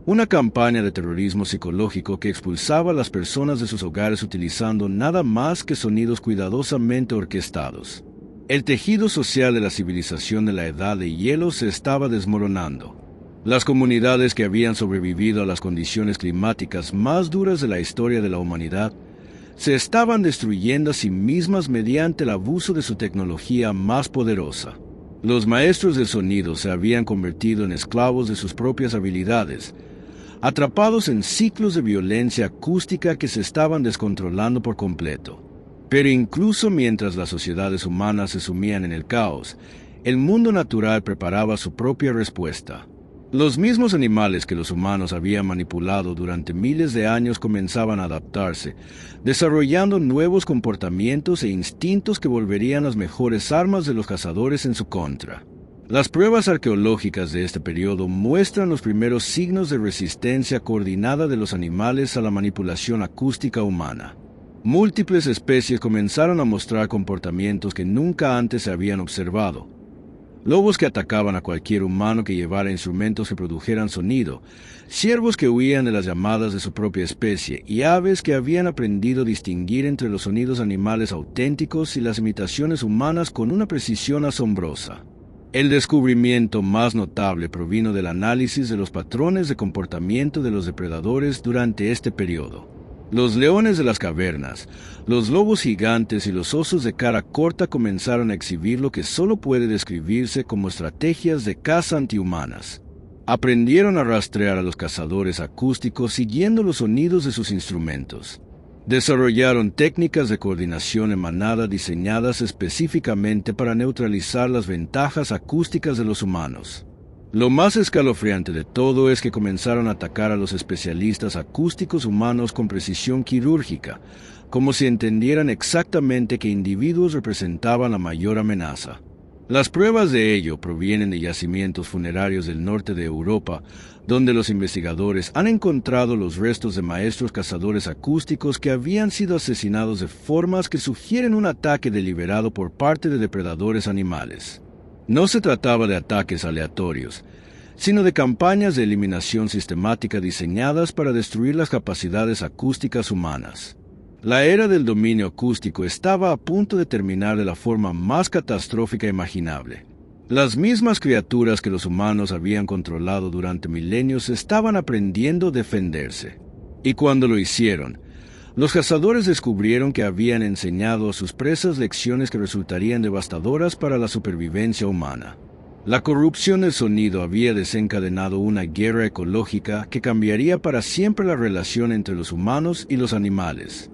una campaña de terrorismo psicológico que expulsaba a las personas de sus hogares utilizando nada más que sonidos cuidadosamente orquestados. El tejido social de la civilización de la Edad de Hielo se estaba desmoronando. Las comunidades que habían sobrevivido a las condiciones climáticas más duras de la historia de la humanidad se estaban destruyendo a sí mismas mediante el abuso de su tecnología más poderosa. Los maestros del sonido se habían convertido en esclavos de sus propias habilidades, atrapados en ciclos de violencia acústica que se estaban descontrolando por completo. Pero incluso mientras las sociedades humanas se sumían en el caos, el mundo natural preparaba su propia respuesta. Los mismos animales que los humanos habían manipulado durante miles de años comenzaban a adaptarse, desarrollando nuevos comportamientos e instintos que volverían las mejores armas de los cazadores en su contra. Las pruebas arqueológicas de este periodo muestran los primeros signos de resistencia coordinada de los animales a la manipulación acústica humana. Múltiples especies comenzaron a mostrar comportamientos que nunca antes se habían observado. Lobos que atacaban a cualquier humano que llevara instrumentos que produjeran sonido, ciervos que huían de las llamadas de su propia especie y aves que habían aprendido a distinguir entre los sonidos animales auténticos y las imitaciones humanas con una precisión asombrosa. El descubrimiento más notable provino del análisis de los patrones de comportamiento de los depredadores durante este periodo. Los leones de las cavernas, los lobos gigantes y los osos de cara corta comenzaron a exhibir lo que solo puede describirse como estrategias de caza antihumanas. Aprendieron a rastrear a los cazadores acústicos siguiendo los sonidos de sus instrumentos. Desarrollaron técnicas de coordinación en manada diseñadas específicamente para neutralizar las ventajas acústicas de los humanos. Lo más escalofriante de todo es que comenzaron a atacar a los especialistas acústicos humanos con precisión quirúrgica, como si entendieran exactamente qué individuos representaban la mayor amenaza. Las pruebas de ello provienen de yacimientos funerarios del norte de Europa, donde los investigadores han encontrado los restos de maestros cazadores acústicos que habían sido asesinados de formas que sugieren un ataque deliberado por parte de depredadores animales. No se trataba de ataques aleatorios, sino de campañas de eliminación sistemática diseñadas para destruir las capacidades acústicas humanas. La era del dominio acústico estaba a punto de terminar de la forma más catastrófica imaginable. Las mismas criaturas que los humanos habían controlado durante milenios estaban aprendiendo a defenderse. Y cuando lo hicieron, los cazadores descubrieron que habían enseñado a sus presas lecciones que resultarían devastadoras para la supervivencia humana. La corrupción del sonido había desencadenado una guerra ecológica que cambiaría para siempre la relación entre los humanos y los animales.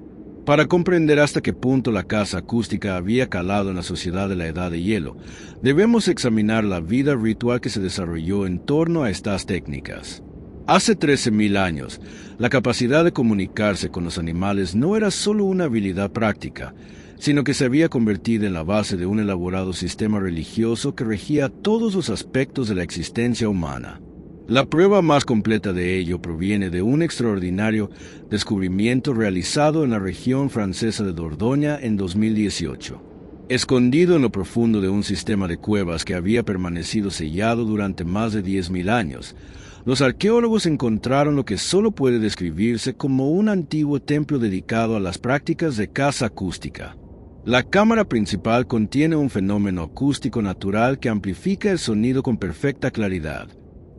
Para comprender hasta qué punto la caza acústica había calado en la sociedad de la Edad de Hielo, debemos examinar la vida ritual que se desarrolló en torno a estas técnicas. Hace 13.000 años, la capacidad de comunicarse con los animales no era solo una habilidad práctica, sino que se había convertido en la base de un elaborado sistema religioso que regía todos los aspectos de la existencia humana. La prueba más completa de ello proviene de un extraordinario descubrimiento realizado en la región francesa de Dordoña en 2018. Escondido en lo profundo de un sistema de cuevas que había permanecido sellado durante más de 10.000 años, los arqueólogos encontraron lo que solo puede describirse como un antiguo templo dedicado a las prácticas de caza acústica. La cámara principal contiene un fenómeno acústico natural que amplifica el sonido con perfecta claridad.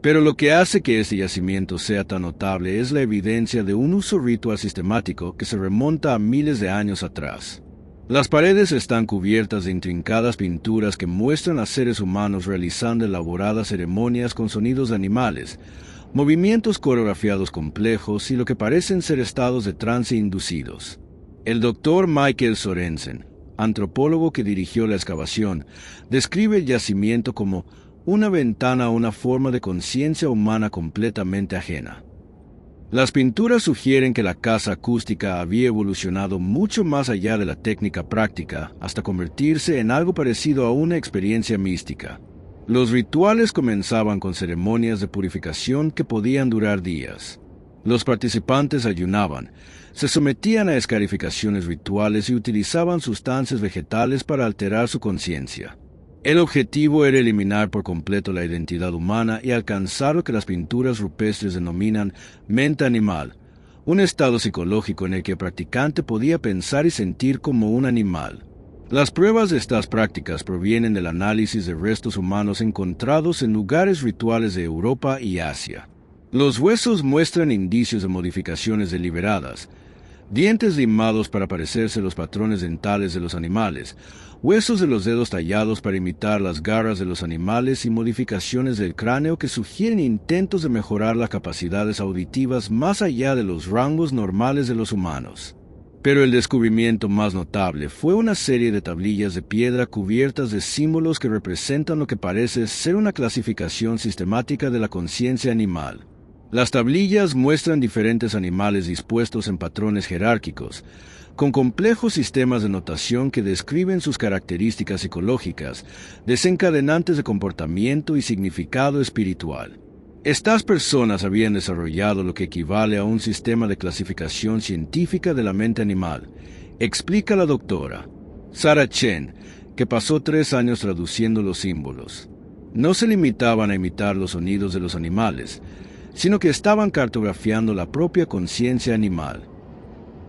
Pero lo que hace que este yacimiento sea tan notable es la evidencia de un uso ritual sistemático que se remonta a miles de años atrás. Las paredes están cubiertas de intrincadas pinturas que muestran a seres humanos realizando elaboradas ceremonias con sonidos de animales, movimientos coreografiados complejos y lo que parecen ser estados de trance inducidos. El doctor Michael Sorensen, antropólogo que dirigió la excavación, describe el yacimiento como una ventana a una forma de conciencia humana completamente ajena. Las pinturas sugieren que la caza acústica había evolucionado mucho más allá de la técnica práctica hasta convertirse en algo parecido a una experiencia mística. Los rituales comenzaban con ceremonias de purificación que podían durar días. Los participantes ayunaban, se sometían a escarificaciones rituales y utilizaban sustancias vegetales para alterar su conciencia. El objetivo era eliminar por completo la identidad humana y alcanzar lo que las pinturas rupestres denominan mente animal, un estado psicológico en el que el practicante podía pensar y sentir como un animal. Las pruebas de estas prácticas provienen del análisis de restos humanos encontrados en lugares rituales de Europa y Asia. Los huesos muestran indicios de modificaciones deliberadas, dientes limados para parecerse los patrones dentales de los animales, huesos de los dedos tallados para imitar las garras de los animales y modificaciones del cráneo que sugieren intentos de mejorar las capacidades auditivas más allá de los rangos normales de los humanos. Pero el descubrimiento más notable fue una serie de tablillas de piedra cubiertas de símbolos que representan lo que parece ser una clasificación sistemática de la conciencia animal. Las tablillas muestran diferentes animales dispuestos en patrones jerárquicos, con complejos sistemas de notación que describen sus características psicológicas, desencadenantes de comportamiento y significado espiritual. Estas personas habían desarrollado lo que equivale a un sistema de clasificación científica de la mente animal, explica la doctora Sarah Chen, que pasó 3 años traduciendo los símbolos. No se limitaban a imitar los sonidos de los animales, sino que estaban cartografiando la propia conciencia animal.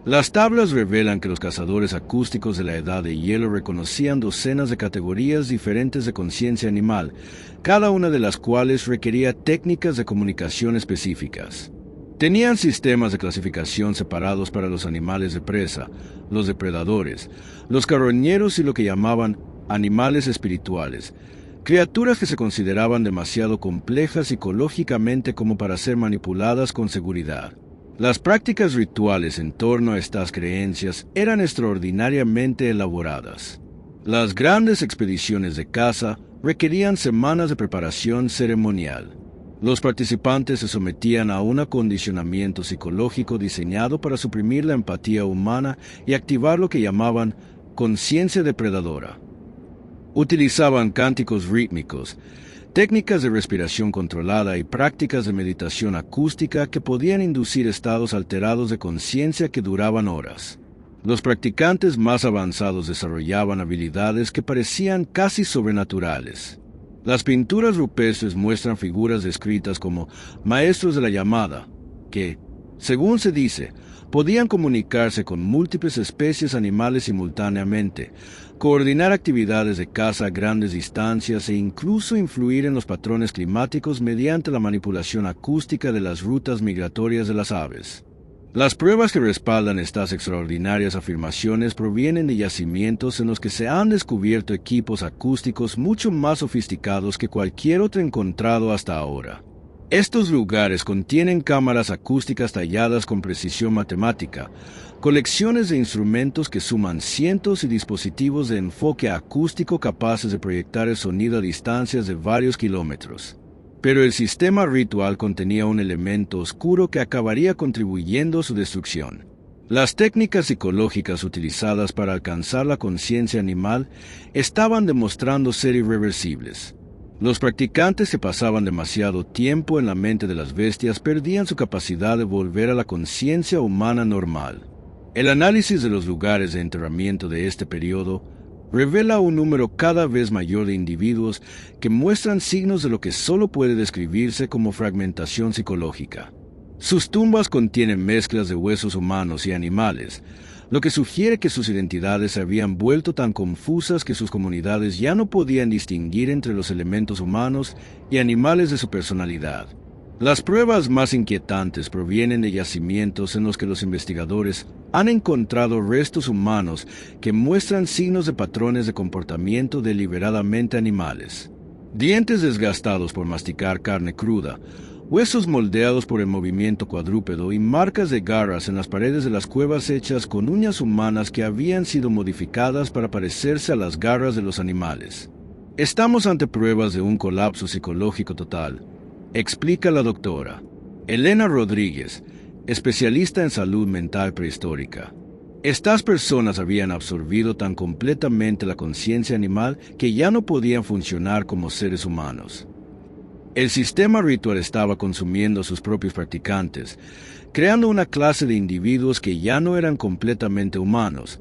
Las tablas revelan que los cazadores acústicos de la Edad de Hielo reconocían docenas de categorías diferentes de conciencia animal, cada una de las cuales requería técnicas de comunicación específicas. Tenían sistemas de clasificación separados para los animales de presa, los depredadores, los carroñeros y lo que llamaban animales espirituales, criaturas que se consideraban demasiado complejas psicológicamente como para ser manipuladas con seguridad. Las prácticas rituales en torno a estas creencias eran extraordinariamente elaboradas. Las grandes expediciones de caza requerían semanas de preparación ceremonial. Los participantes se sometían a un acondicionamiento psicológico diseñado para suprimir la empatía humana y activar lo que llamaban conciencia depredadora. Utilizaban cánticos rítmicos, técnicas de respiración controlada y prácticas de meditación acústica que podían inducir estados alterados de conciencia que duraban horas. Los practicantes más avanzados desarrollaban habilidades que parecían casi sobrenaturales. Las pinturas rupestres muestran figuras descritas como maestros de la llamada, que, según se dice, podían comunicarse con múltiples especies animales simultáneamente, coordinar actividades de caza a grandes distancias e incluso influir en los patrones climáticos mediante la manipulación acústica de las rutas migratorias de las aves. Las pruebas que respaldan estas extraordinarias afirmaciones provienen de yacimientos en los que se han descubierto equipos acústicos mucho más sofisticados que cualquier otro encontrado hasta ahora. Estos lugares contienen cámaras acústicas talladas con precisión matemática, colecciones de instrumentos que suman cientos y dispositivos de enfoque acústico capaces de proyectar el sonido a distancias de varios kilómetros. Pero el sistema ritual contenía un elemento oscuro que acabaría contribuyendo a su destrucción. Las técnicas psicológicas utilizadas para alcanzar la conciencia animal estaban demostrando ser irreversibles. Los practicantes que pasaban demasiado tiempo en la mente de las bestias perdían su capacidad de volver a la conciencia humana normal. El análisis de los lugares de enterramiento de este periodo revela un número cada vez mayor de individuos que muestran signos de lo que solo puede describirse como fragmentación psicológica. Sus tumbas contienen mezclas de huesos humanos y animales, lo que sugiere que sus identidades se habían vuelto tan confusas que sus comunidades ya no podían distinguir entre los elementos humanos y animales de su personalidad. Las pruebas más inquietantes provienen de yacimientos en los que los investigadores han encontrado restos humanos que muestran signos de patrones de comportamiento deliberadamente animales. Dientes desgastados por masticar carne cruda, huesos moldeados por el movimiento cuadrúpedo y marcas de garras en las paredes de las cuevas hechas con uñas humanas que habían sido modificadas para parecerse a las garras de los animales. Estamos ante pruebas de un colapso psicológico total, explica la doctora Elena Rodríguez, especialista en salud mental prehistórica. Estas personas habían absorbido tan completamente la conciencia animal que ya no podían funcionar como seres humanos. El sistema ritual estaba consumiendo a sus propios practicantes, creando una clase de individuos que ya no eran completamente humanos,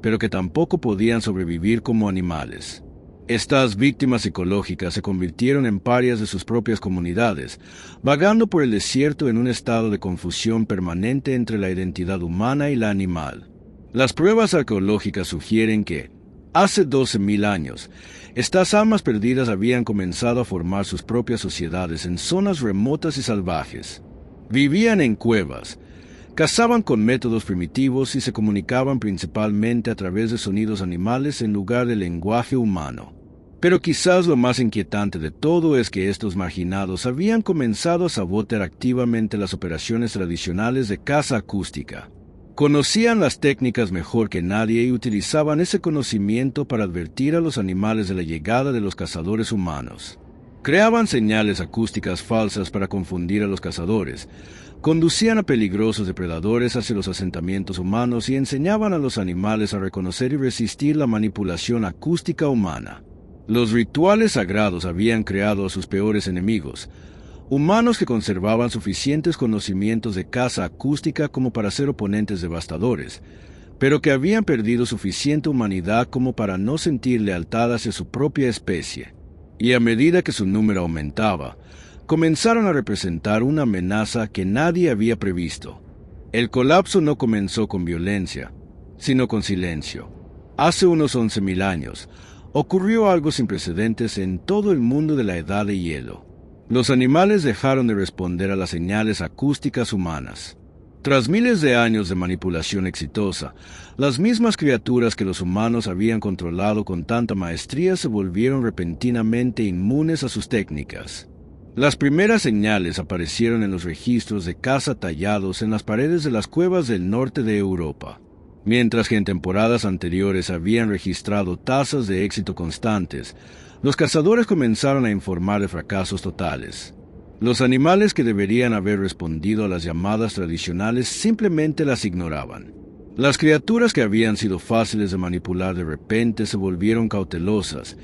pero que tampoco podían sobrevivir como animales. Estas víctimas psicológicas se convirtieron en parias de sus propias comunidades, vagando por el desierto en un estado de confusión permanente entre la identidad humana y la animal. Las pruebas arqueológicas sugieren que, hace 12.000 años, estas almas perdidas habían comenzado a formar sus propias sociedades en zonas remotas y salvajes. Vivían en cuevas, cazaban con métodos primitivos y se comunicaban principalmente a través de sonidos animales en lugar del lenguaje humano. Pero quizás lo más inquietante de todo es que estos marginados habían comenzado a sabotear activamente las operaciones tradicionales de caza acústica. Conocían las técnicas mejor que nadie y utilizaban ese conocimiento para advertir a los animales de la llegada de los cazadores humanos. Creaban señales acústicas falsas para confundir a los cazadores, conducían a peligrosos depredadores hacia los asentamientos humanos y enseñaban a los animales a reconocer y resistir la manipulación acústica humana. Los rituales sagrados habían creado a sus peores enemigos, humanos que conservaban suficientes conocimientos de caza acústica como para ser oponentes devastadores, pero que habían perdido suficiente humanidad como para no sentir lealtad hacia su propia especie. Y a medida que su número aumentaba, comenzaron a representar una amenaza que nadie había previsto. El colapso no comenzó con violencia, sino con silencio. Hace unos 11.000 años, ocurrió algo sin precedentes en todo el mundo de la Edad de Hielo. Los animales dejaron de responder a las señales acústicas humanas. Tras miles de años de manipulación exitosa, las mismas criaturas que los humanos habían controlado con tanta maestría se volvieron repentinamente inmunes a sus técnicas. Las primeras señales aparecieron en los registros de caza tallados en las paredes de las cuevas del norte de Europa. Mientras que en temporadas anteriores habían registrado tasas de éxito constantes, los cazadores comenzaron a informar de fracasos totales. Los animales que deberían haber respondido a las llamadas tradicionales simplemente las ignoraban. Las criaturas que habían sido fáciles de manipular de repente se volvieron cautelosas,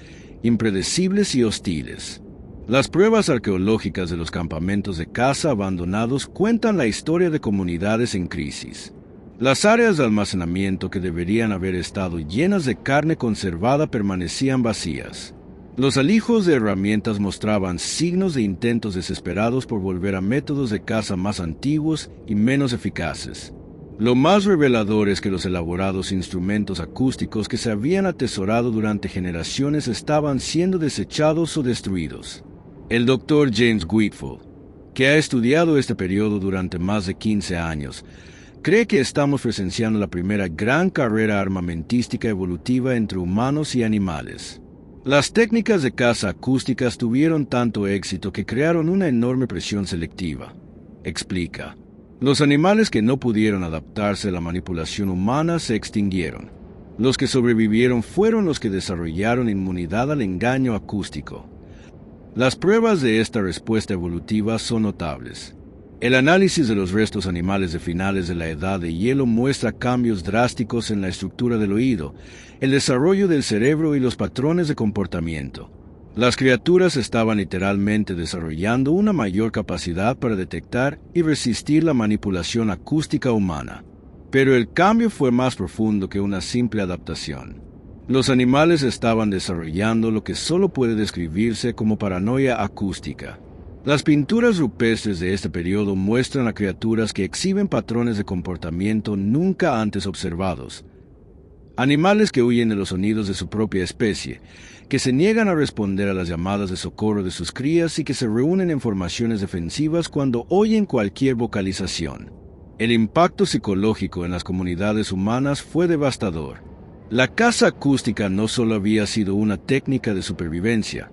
impredecibles y hostiles. Las pruebas arqueológicas de los campamentos de caza abandonados cuentan la historia de comunidades en crisis. Las áreas de almacenamiento que deberían haber estado llenas de carne conservada permanecían vacías. Los alijos de herramientas mostraban signos de intentos desesperados por volver a métodos de caza más antiguos y menos eficaces. Lo más revelador es que los elaborados instrumentos acústicos que se habían atesorado durante generaciones estaban siendo desechados o destruidos. El Dr. James Whitfield, que ha estudiado este periodo durante más de 15 años, cree que estamos presenciando la primera gran carrera armamentística evolutiva entre humanos y animales. Las técnicas de caza acústicas tuvieron tanto éxito que crearon una enorme presión selectiva. Explica. Los animales que no pudieron adaptarse a la manipulación humana se extinguieron. Los que sobrevivieron fueron los que desarrollaron inmunidad al engaño acústico. Las pruebas de esta respuesta evolutiva son notables. El análisis de los restos animales de finales de la Edad de Hielo muestra cambios drásticos en la estructura del oído, el desarrollo del cerebro y los patrones de comportamiento. Las criaturas estaban literalmente desarrollando una mayor capacidad para detectar y resistir la manipulación acústica humana. Pero el cambio fue más profundo que una simple adaptación. Los animales estaban desarrollando lo que solo puede describirse como paranoia acústica. Las pinturas rupestres de este periodo muestran a criaturas que exhiben patrones de comportamiento nunca antes observados. Animales que huyen de los sonidos de su propia especie, que se niegan a responder a las llamadas de socorro de sus crías y que se reúnen en formaciones defensivas cuando oyen cualquier vocalización. El impacto psicológico en las comunidades humanas fue devastador. La caza acústica no solo había sido una técnica de supervivencia,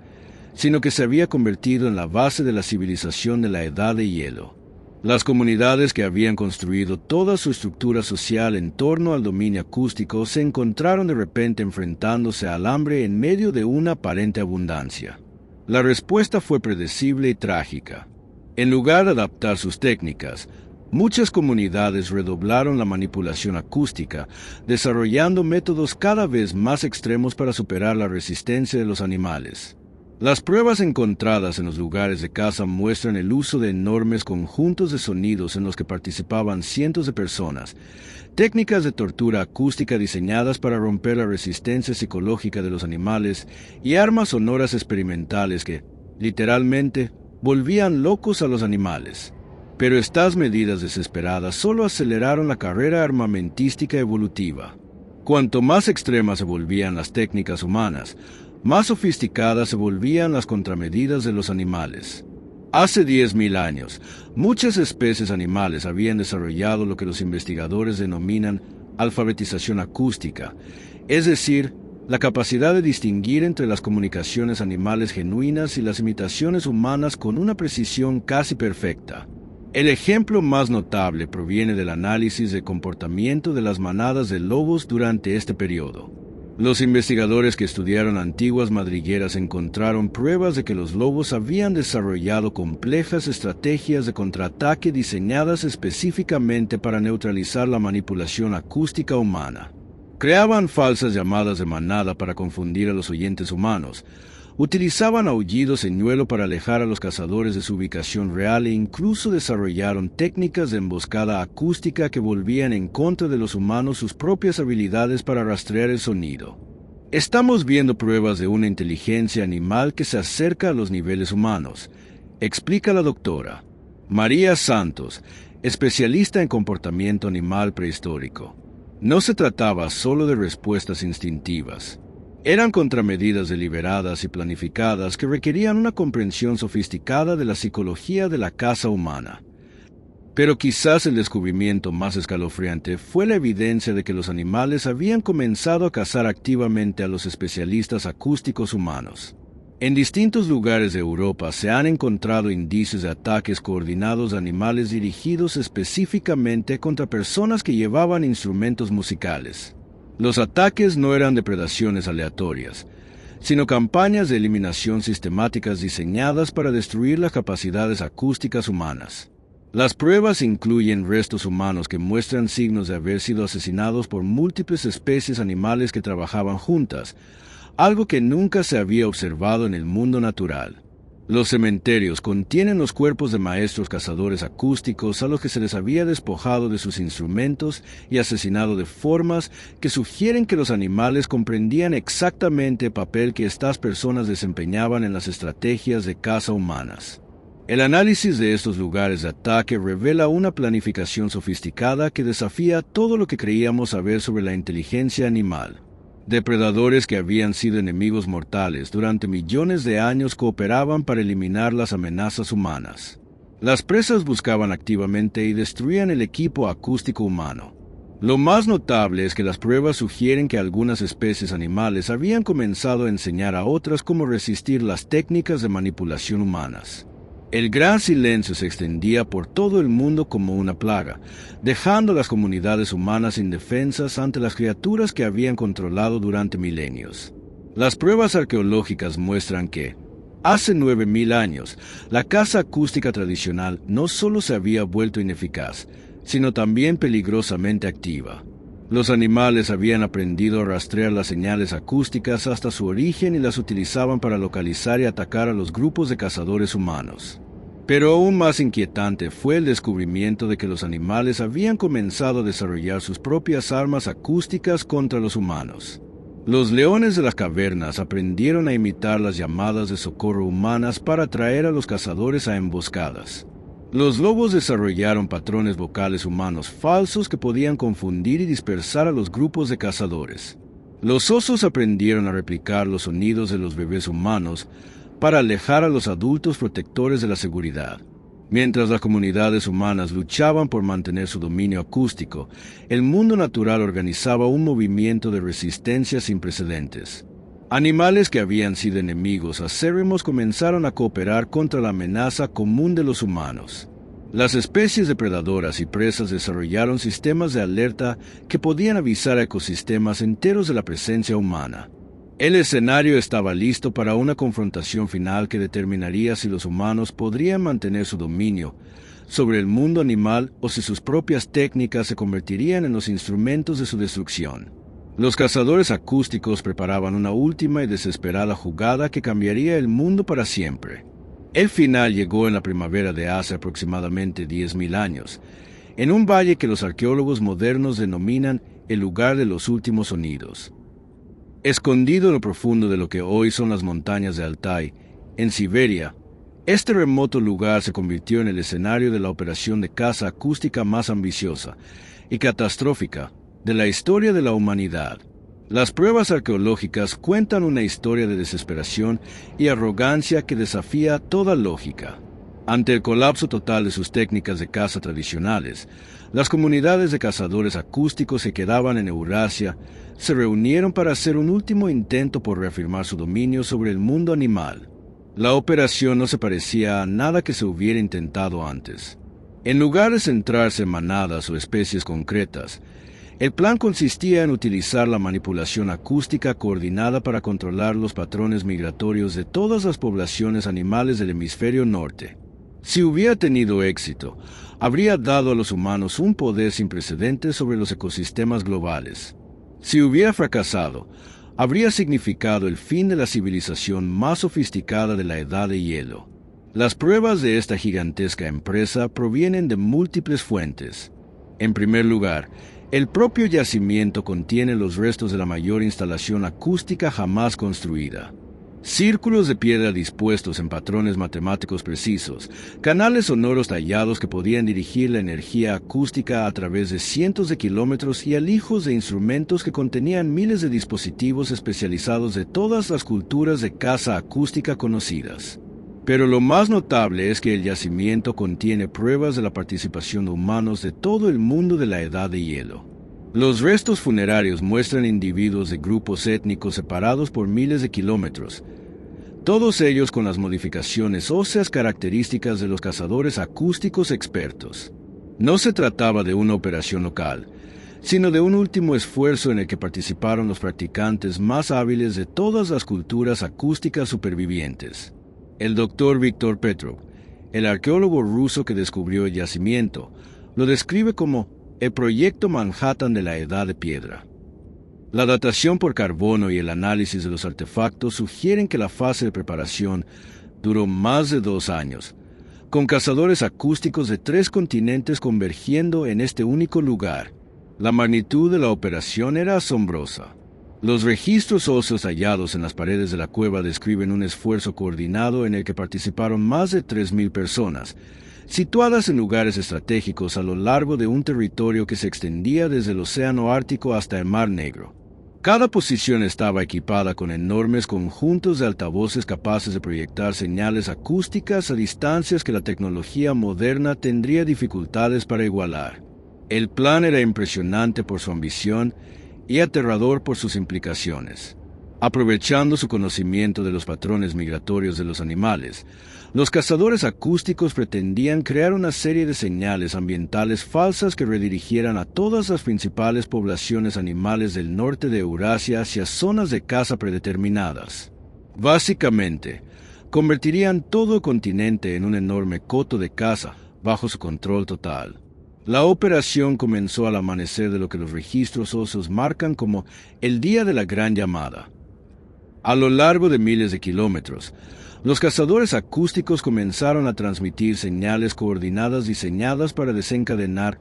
sino que se había convertido en la base de la civilización de la Edad de Hielo. Las comunidades que habían construido toda su estructura social en torno al dominio acústico se encontraron de repente enfrentándose al hambre en medio de una aparente abundancia. La respuesta fue predecible y trágica. En lugar de adaptar sus técnicas, muchas comunidades redoblaron la manipulación acústica, desarrollando métodos cada vez más extremos para superar la resistencia de los animales. Las pruebas encontradas en los lugares de caza muestran el uso de enormes conjuntos de sonidos en los que participaban cientos de personas, técnicas de tortura acústica diseñadas para romper la resistencia psicológica de los animales y armas sonoras experimentales que, literalmente, volvían locos a los animales. Pero estas medidas desesperadas solo aceleraron la carrera armamentística evolutiva. Cuanto más extremas se volvían las técnicas humanas, más sofisticadas se volvían las contramedidas de los animales. Hace 10.000 años, muchas especies animales habían desarrollado lo que los investigadores denominan alfabetización acústica, es decir, la capacidad de distinguir entre las comunicaciones animales genuinas y las imitaciones humanas con una precisión casi perfecta. El ejemplo más notable proviene del análisis del comportamiento de las manadas de lobos durante este periodo. Los investigadores que estudiaron antiguas madrigueras encontraron pruebas de que los lobos habían desarrollado complejas estrategias de contraataque diseñadas específicamente para neutralizar la manipulación acústica humana. Creaban falsas llamadas de manada para confundir a los oyentes humanos, utilizaban aullidos señuelo para alejar a los cazadores de su ubicación real e incluso desarrollaron técnicas de emboscada acústica que volvían en contra de los humanos sus propias habilidades para rastrear el sonido. Estamos viendo pruebas de una inteligencia animal que se acerca a los niveles humanos, explica la doctora María Santos, especialista en comportamiento animal prehistórico. No se trataba solo de respuestas instintivas. Eran contramedidas deliberadas y planificadas que requerían una comprensión sofisticada de la psicología de la caza humana. Pero quizás el descubrimiento más escalofriante fue la evidencia de que los animales habían comenzado a cazar activamente a los especialistas acústicos humanos. En distintos lugares de Europa se han encontrado indicios de ataques coordinados de animales dirigidos específicamente contra personas que llevaban instrumentos musicales. Los ataques no eran depredaciones aleatorias, sino campañas de eliminación sistemáticas diseñadas para destruir las capacidades acústicas humanas. Las pruebas incluyen restos humanos que muestran signos de haber sido asesinados por múltiples especies animales que trabajaban juntas, algo que nunca se había observado en el mundo natural. Los cementerios contienen los cuerpos de maestros cazadores acústicos a los que se les había despojado de sus instrumentos y asesinado de formas que sugieren que los animales comprendían exactamente el papel que estas personas desempeñaban en las estrategias de caza humanas. El análisis de estos lugares de ataque revela una planificación sofisticada que desafía todo lo que creíamos saber sobre la inteligencia animal. Depredadores que habían sido enemigos mortales durante millones de años cooperaban para eliminar las amenazas humanas. Las presas buscaban activamente y destruían el equipo acústico humano. Lo más notable es que las pruebas sugieren que algunas especies animales habían comenzado a enseñar a otras cómo resistir las técnicas de manipulación humanas. El gran silencio se extendía por todo el mundo como una plaga, dejando a las comunidades humanas indefensas ante las criaturas que habían controlado durante milenios. Las pruebas arqueológicas muestran que, hace 9.000 años, la caza acústica tradicional no solo se había vuelto ineficaz, sino también peligrosamente activa. Los animales habían aprendido a rastrear las señales acústicas hasta su origen y las utilizaban para localizar y atacar a los grupos de cazadores humanos. Pero aún más inquietante fue el descubrimiento de que los animales habían comenzado a desarrollar sus propias armas acústicas contra los humanos. Los leones de las cavernas aprendieron a imitar las llamadas de socorro humanas para atraer a los cazadores a emboscadas. Los lobos desarrollaron patrones vocales humanos falsos que podían confundir y dispersar a los grupos de cazadores. Los osos aprendieron a replicar los sonidos de los bebés humanos para alejar a los adultos protectores de la seguridad. Mientras las comunidades humanas luchaban por mantener su dominio acústico, el mundo natural organizaba un movimiento de resistencia sin precedentes. Animales que habían sido enemigos acérrimos comenzaron a cooperar contra la amenaza común de los humanos. Las especies depredadoras y presas desarrollaron sistemas de alerta que podían avisar a ecosistemas enteros de la presencia humana. El escenario estaba listo para una confrontación final que determinaría si los humanos podrían mantener su dominio sobre el mundo animal o si sus propias técnicas se convertirían en los instrumentos de su destrucción. Los cazadores acústicos preparaban una última y desesperada jugada que cambiaría el mundo para siempre. El final llegó en la primavera de hace aproximadamente 10.000 años, en un valle que los arqueólogos modernos denominan el lugar de los últimos sonidos. Escondido en lo profundo de lo que hoy son las montañas de Altai, en Siberia, este remoto lugar se convirtió en el escenario de la operación de caza acústica más ambiciosa y catastrófica de la historia de la humanidad. Las pruebas arqueológicas cuentan una historia de desesperación y arrogancia que desafía toda lógica. Ante el colapso total de sus técnicas de caza tradicionales, las comunidades de cazadores acústicos que quedaban en Eurasia se reunieron para hacer un último intento por reafirmar su dominio sobre el mundo animal. La operación no se parecía a nada que se hubiera intentado antes. En lugar de centrarse en manadas o especies concretas, el plan consistía en utilizar la manipulación acústica coordinada para controlar los patrones migratorios de todas las poblaciones animales del hemisferio norte. Si hubiera tenido éxito, habría dado a los humanos un poder sin precedentes sobre los ecosistemas globales. Si hubiera fracasado, habría significado el fin de la civilización más sofisticada de la Edad de Hielo. Las pruebas de esta gigantesca empresa provienen de múltiples fuentes. En primer lugar, el propio yacimiento contiene los restos de la mayor instalación acústica jamás construida. Círculos de piedra dispuestos en patrones matemáticos precisos, canales sonoros tallados que podían dirigir la energía acústica a través de cientos de kilómetros y alijos de instrumentos que contenían miles de dispositivos especializados de todas las culturas de caza acústica conocidas. Pero lo más notable es que el yacimiento contiene pruebas de la participación de humanos de todo el mundo de la Edad de Hielo. Los restos funerarios muestran individuos de grupos étnicos separados por miles de kilómetros, todos ellos con las modificaciones óseas características de los cazadores acústicos expertos. No se trataba de una operación local, sino de un último esfuerzo en el que participaron los practicantes más hábiles de todas las culturas acústicas supervivientes. El doctor Viktor Petrov, el arqueólogo ruso que descubrió el yacimiento, lo describe como el proyecto Manhattan de la Edad de Piedra. La datación por carbono y el análisis de los artefactos sugieren que la fase de preparación duró más de 2 años, con cazadores acústicos de 3 continentes convergiendo en este único lugar. La magnitud de la operación era asombrosa. Los registros óseos hallados en las paredes de la cueva describen un esfuerzo coordinado en el que participaron más de 3.000 personas, situadas en lugares estratégicos a lo largo de un territorio que se extendía desde el Océano Ártico hasta el Mar Negro. Cada posición estaba equipada con enormes conjuntos de altavoces capaces de proyectar señales acústicas a distancias que la tecnología moderna tendría dificultades para igualar. El plan era impresionante por su ambición y aterrador por sus implicaciones. Aprovechando su conocimiento de los patrones migratorios de los animales, los cazadores acústicos pretendían crear una serie de señales ambientales falsas que redirigieran a todas las principales poblaciones animales del norte de Eurasia hacia zonas de caza predeterminadas. Básicamente, convertirían todo el continente en un enorme coto de caza bajo su control total. La operación comenzó al amanecer de lo que los registros óseos marcan como el Día de la Gran Llamada. A lo largo de miles de kilómetros, los cazadores acústicos comenzaron a transmitir señales coordinadas diseñadas para desencadenar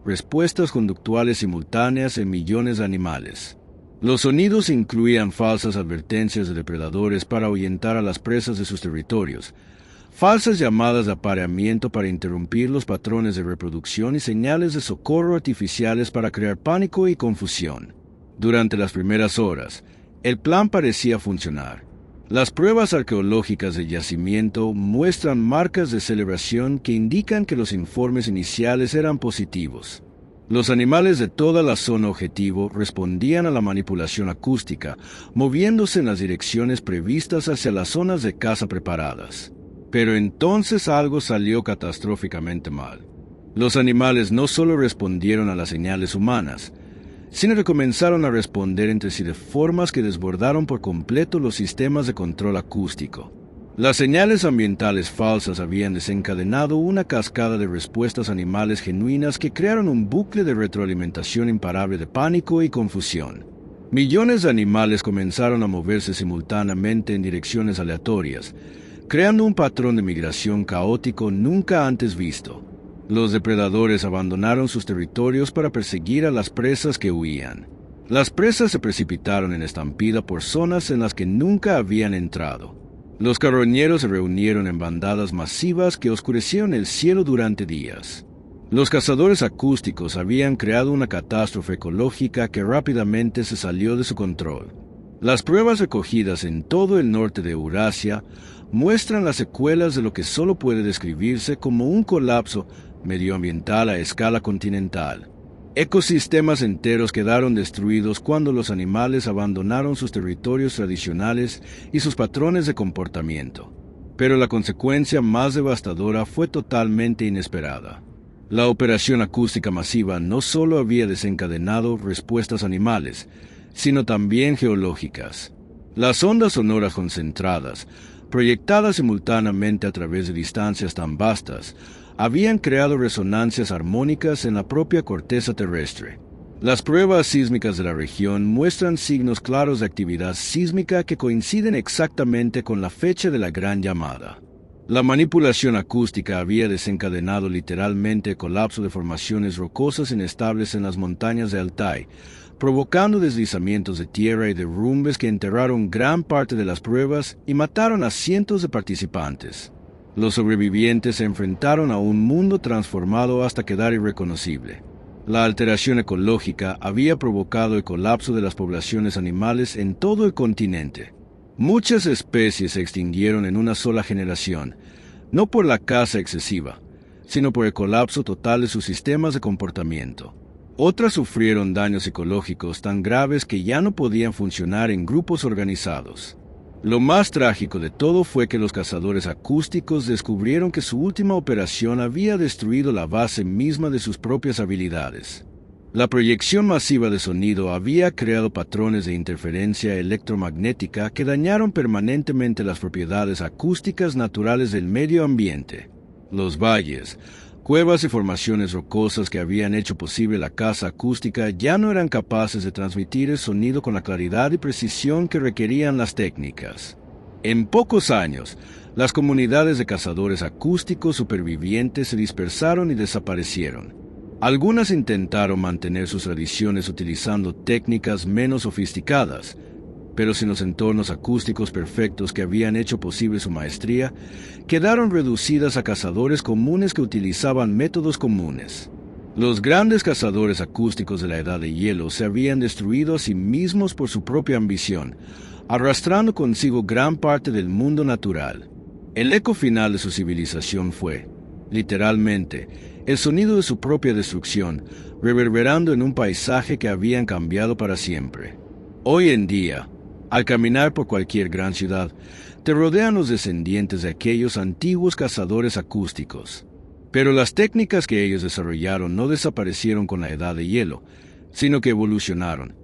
respuestas conductuales simultáneas en millones de animales. Los sonidos incluían falsas advertencias de depredadores para ahuyentar a las presas de sus territorios, falsas llamadas de apareamiento para interrumpir los patrones de reproducción y señales de socorro artificiales para crear pánico y confusión. Durante las primeras horas, el plan parecía funcionar. Las pruebas arqueológicas del yacimiento muestran marcas de celebración que indican que los informes iniciales eran positivos. Los animales de toda la zona objetivo respondían a la manipulación acústica, moviéndose en las direcciones previstas hacia las zonas de caza preparadas. Pero entonces algo salió catastróficamente mal. Los animales no solo respondieron a las señales humanas, sino que comenzaron a responder entre sí de formas que desbordaron por completo los sistemas de control acústico. Las señales ambientales falsas habían desencadenado una cascada de respuestas animales genuinas que crearon un bucle de retroalimentación imparable de pánico y confusión. Millones de animales comenzaron a moverse simultáneamente en direcciones aleatorias, creando un patrón de migración caótico nunca antes visto. Los depredadores abandonaron sus territorios para perseguir a las presas que huían. Las presas se precipitaron en estampida por zonas en las que nunca habían entrado. Los carroñeros se reunieron en bandadas masivas que oscurecieron el cielo durante días. Los cazadores acústicos habían creado una catástrofe ecológica que rápidamente se salió de su control. Las pruebas recogidas en todo el norte de Eurasia muestran las secuelas de lo que solo puede describirse como un colapso medioambiental a escala continental. Ecosistemas enteros quedaron destruidos cuando los animales abandonaron sus territorios tradicionales y sus patrones de comportamiento. Pero la consecuencia más devastadora fue totalmente inesperada. La operación acústica masiva no solo había desencadenado respuestas animales, sino también geológicas. Las ondas sonoras concentradas, proyectadas simultáneamente a través de distancias tan vastas, habían creado resonancias armónicas en la propia corteza terrestre. Las pruebas sísmicas de la región muestran signos claros de actividad sísmica que coinciden exactamente con la fecha de la Gran Llamada. La manipulación acústica había desencadenado literalmente el colapso de formaciones rocosas inestables en las montañas de Altai, provocando deslizamientos de tierra y derrumbes que enterraron gran parte de las pruebas y mataron a cientos de participantes. Los sobrevivientes se enfrentaron a un mundo transformado hasta quedar irreconocible. La alteración ecológica había provocado el colapso de las poblaciones animales en todo el continente. Muchas especies se extinguieron en una sola generación, no por la caza excesiva, sino por el colapso total de sus sistemas de comportamiento. Otras sufrieron daños psicológicos tan graves que ya no podían funcionar en grupos organizados. Lo más trágico de todo fue que los cazadores acústicos descubrieron que su última operación había destruido la base misma de sus propias habilidades. La proyección masiva de sonido había creado patrones de interferencia electromagnética que dañaron permanentemente las propiedades acústicas naturales del medio ambiente. Los valles, cuevas y formaciones rocosas que habían hecho posible la caza acústica ya no eran capaces de transmitir el sonido con la claridad y precisión que requerían las técnicas. En pocos años, las comunidades de cazadores acústicos supervivientes se dispersaron y desaparecieron. Algunas intentaron mantener sus tradiciones utilizando técnicas menos sofisticadas, pero sin los entornos acústicos perfectos que habían hecho posible su maestría, quedaron reducidas a cazadores comunes que utilizaban métodos comunes. Los grandes cazadores acústicos de la Edad de Hielo se habían destruido a sí mismos por su propia ambición, arrastrando consigo gran parte del mundo natural. El eco final de su civilización fue, literalmente, el sonido de su propia destrucción, reverberando en un paisaje que habían cambiado para siempre. Hoy en día, al caminar por cualquier gran ciudad, te rodean los descendientes de aquellos antiguos cazadores acústicos. Pero las técnicas que ellos desarrollaron no desaparecieron con la Edad de Hielo, sino que evolucionaron.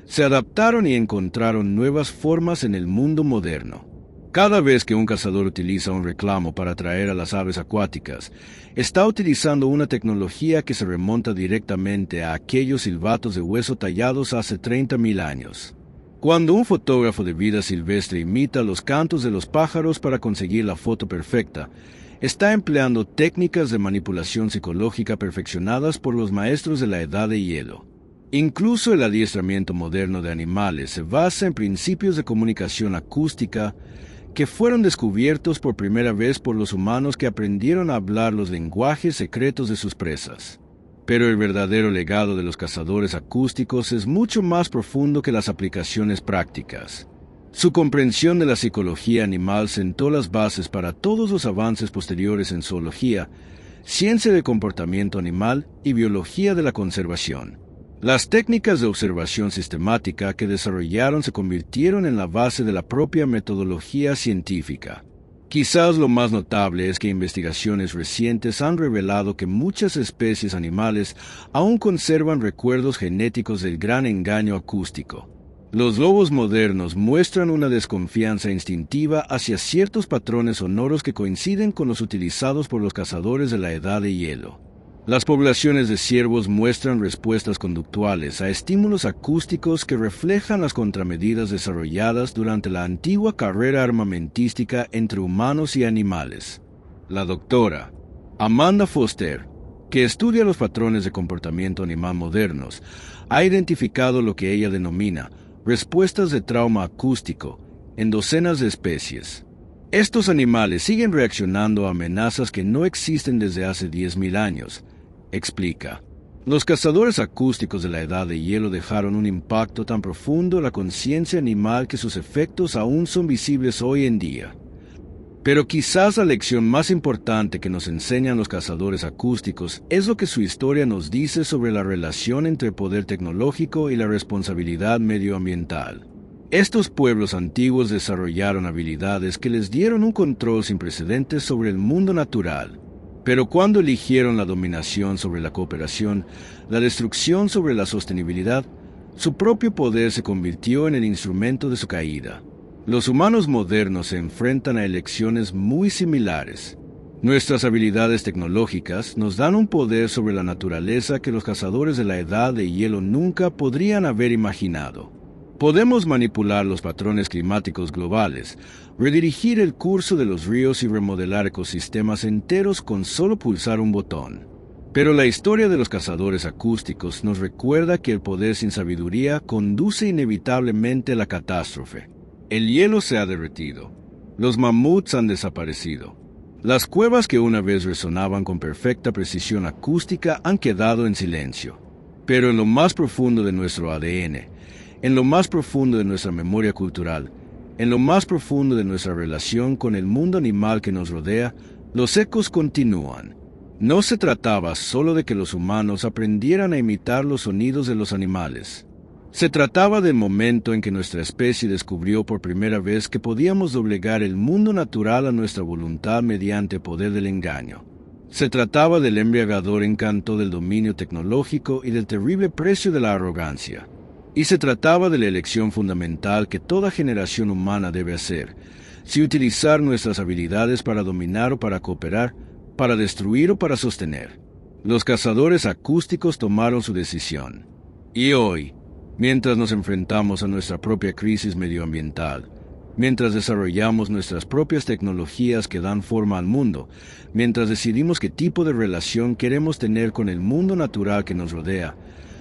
Se adaptaron y encontraron nuevas formas en el mundo moderno. Cada vez que un cazador utiliza un reclamo para atraer a las aves acuáticas, está utilizando una tecnología que se remonta directamente a aquellos silbatos de hueso tallados hace 30.000 años. Cuando un fotógrafo de vida silvestre imita los cantos de los pájaros para conseguir la foto perfecta, está empleando técnicas de manipulación psicológica perfeccionadas por los maestros de la Edad de Hielo. Incluso el adiestramiento moderno de animales se basa en principios de comunicación acústica que fueron descubiertos por primera vez por los humanos que aprendieron a hablar los lenguajes secretos de sus presas. Pero el verdadero legado de los cazadores acústicos es mucho más profundo que las aplicaciones prácticas. Su comprensión de la psicología animal sentó las bases para todos los avances posteriores en zoología, ciencia del comportamiento animal y biología de la conservación. Las técnicas de observación sistemática que desarrollaron se convirtieron en la base de la propia metodología científica. Quizás lo más notable es que investigaciones recientes han revelado que muchas especies animales aún conservan recuerdos genéticos del gran engaño acústico. Los lobos modernos muestran una desconfianza instintiva hacia ciertos patrones sonoros que coinciden con los utilizados por los cazadores de la Edad de Hielo. Las poblaciones de ciervos muestran respuestas conductuales a estímulos acústicos que reflejan las contramedidas desarrolladas durante la antigua carrera armamentística entre humanos y animales. La doctora Amanda Foster, que estudia los patrones de comportamiento animal modernos, ha identificado lo que ella denomina respuestas de trauma acústico en docenas de especies. Estos animales siguen reaccionando a amenazas que no existen desde hace 10.000 años, explica. Los cazadores acústicos de la Edad de Hielo dejaron un impacto tan profundo en la conciencia animal que sus efectos aún son visibles hoy en día. Pero quizás la lección más importante que nos enseñan los cazadores acústicos es lo que su historia nos dice sobre la relación entre el poder tecnológico y la responsabilidad medioambiental. Estos pueblos antiguos desarrollaron habilidades que les dieron un control sin precedentes sobre el mundo natural. Pero cuando eligieron la dominación sobre la cooperación, la destrucción sobre la sostenibilidad, su propio poder se convirtió en el instrumento de su caída. Los humanos modernos se enfrentan a elecciones muy similares. Nuestras habilidades tecnológicas nos dan un poder sobre la naturaleza que los cazadores de la Edad de Hielo nunca podrían haber imaginado. Podemos manipular los patrones climáticos globales, redirigir el curso de los ríos y remodelar ecosistemas enteros con solo pulsar un botón. Pero la historia de los cazadores acústicos nos recuerda que el poder sin sabiduría conduce inevitablemente a la catástrofe. El hielo se ha derretido. Los mamuts han desaparecido. Las cuevas que una vez resonaban con perfecta precisión acústica han quedado en silencio. Pero en lo más profundo de nuestro ADN, en lo más profundo de nuestra memoria cultural, en lo más profundo de nuestra relación con el mundo animal que nos rodea, los ecos continúan. No se trataba solo de que los humanos aprendieran a imitar los sonidos de los animales. Se trataba del momento en que nuestra especie descubrió por primera vez que podíamos doblegar el mundo natural a nuestra voluntad mediante el poder del engaño. Se trataba del embriagador encanto del dominio tecnológico y del terrible precio de la arrogancia. Y se trataba de la elección fundamental que toda generación humana debe hacer: si utilizar nuestras habilidades para dominar o para cooperar, para destruir o para sostener. Los cazadores acústicos tomaron su decisión. Y hoy, mientras nos enfrentamos a nuestra propia crisis medioambiental, mientras desarrollamos nuestras propias tecnologías que dan forma al mundo, mientras decidimos qué tipo de relación queremos tener con el mundo natural que nos rodea,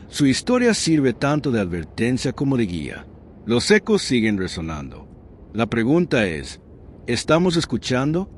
su historia sirve tanto de advertencia como de guía. Los ecos siguen resonando. La pregunta es, ¿estamos escuchando?